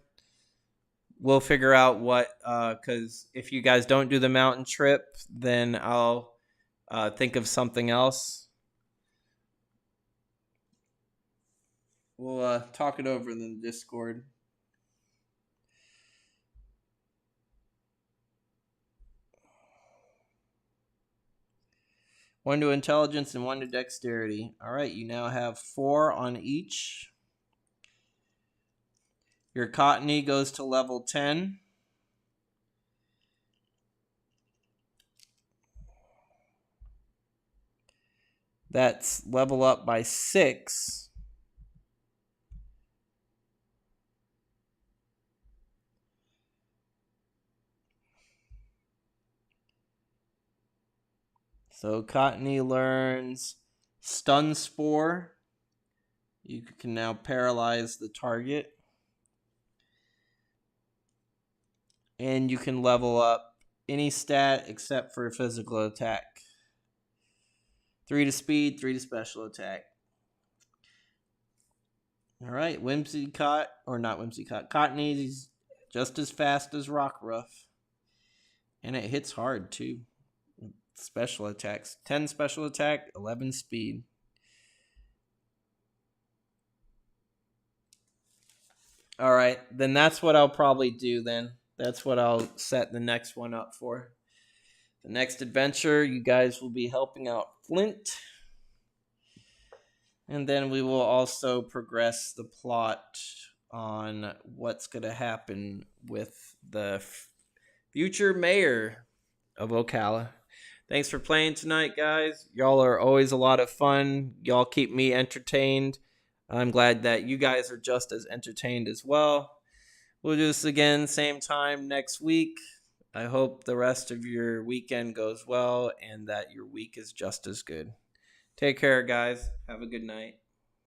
S1: We'll figure out what, because if you guys don't do the mountain trip, then I'll think of something else. We'll talk it over in the Discord. 1 to intelligence and 1 to dexterity. All right, you now have 4 on each. Your Cottony goes to level 10. That's level up by 6. So Cottony learns Stun Spore. You can now paralyze the target. And you can level up any stat except for physical attack. 3 to speed, 3 to special attack. All right, Whimsicott, or not Whimsicott, Cottony is just as fast as Rockruff. And it hits hard too. Special attacks. 10 special attack, 11 speed. All right, then that's what I'll probably do then. That's what I'll set the next one up for. The next adventure, you guys will be helping out Flint. And then we will also progress the plot on what's going to happen with the future mayor of Ocala. Thanks for playing tonight, guys. Y'all are always a lot of fun. Y'all keep me entertained. I'm glad that you guys are just as entertained as well. We'll do this again, same time next week. I hope the rest of your weekend goes well and that your week is just as good. Take care, guys. Have a good night.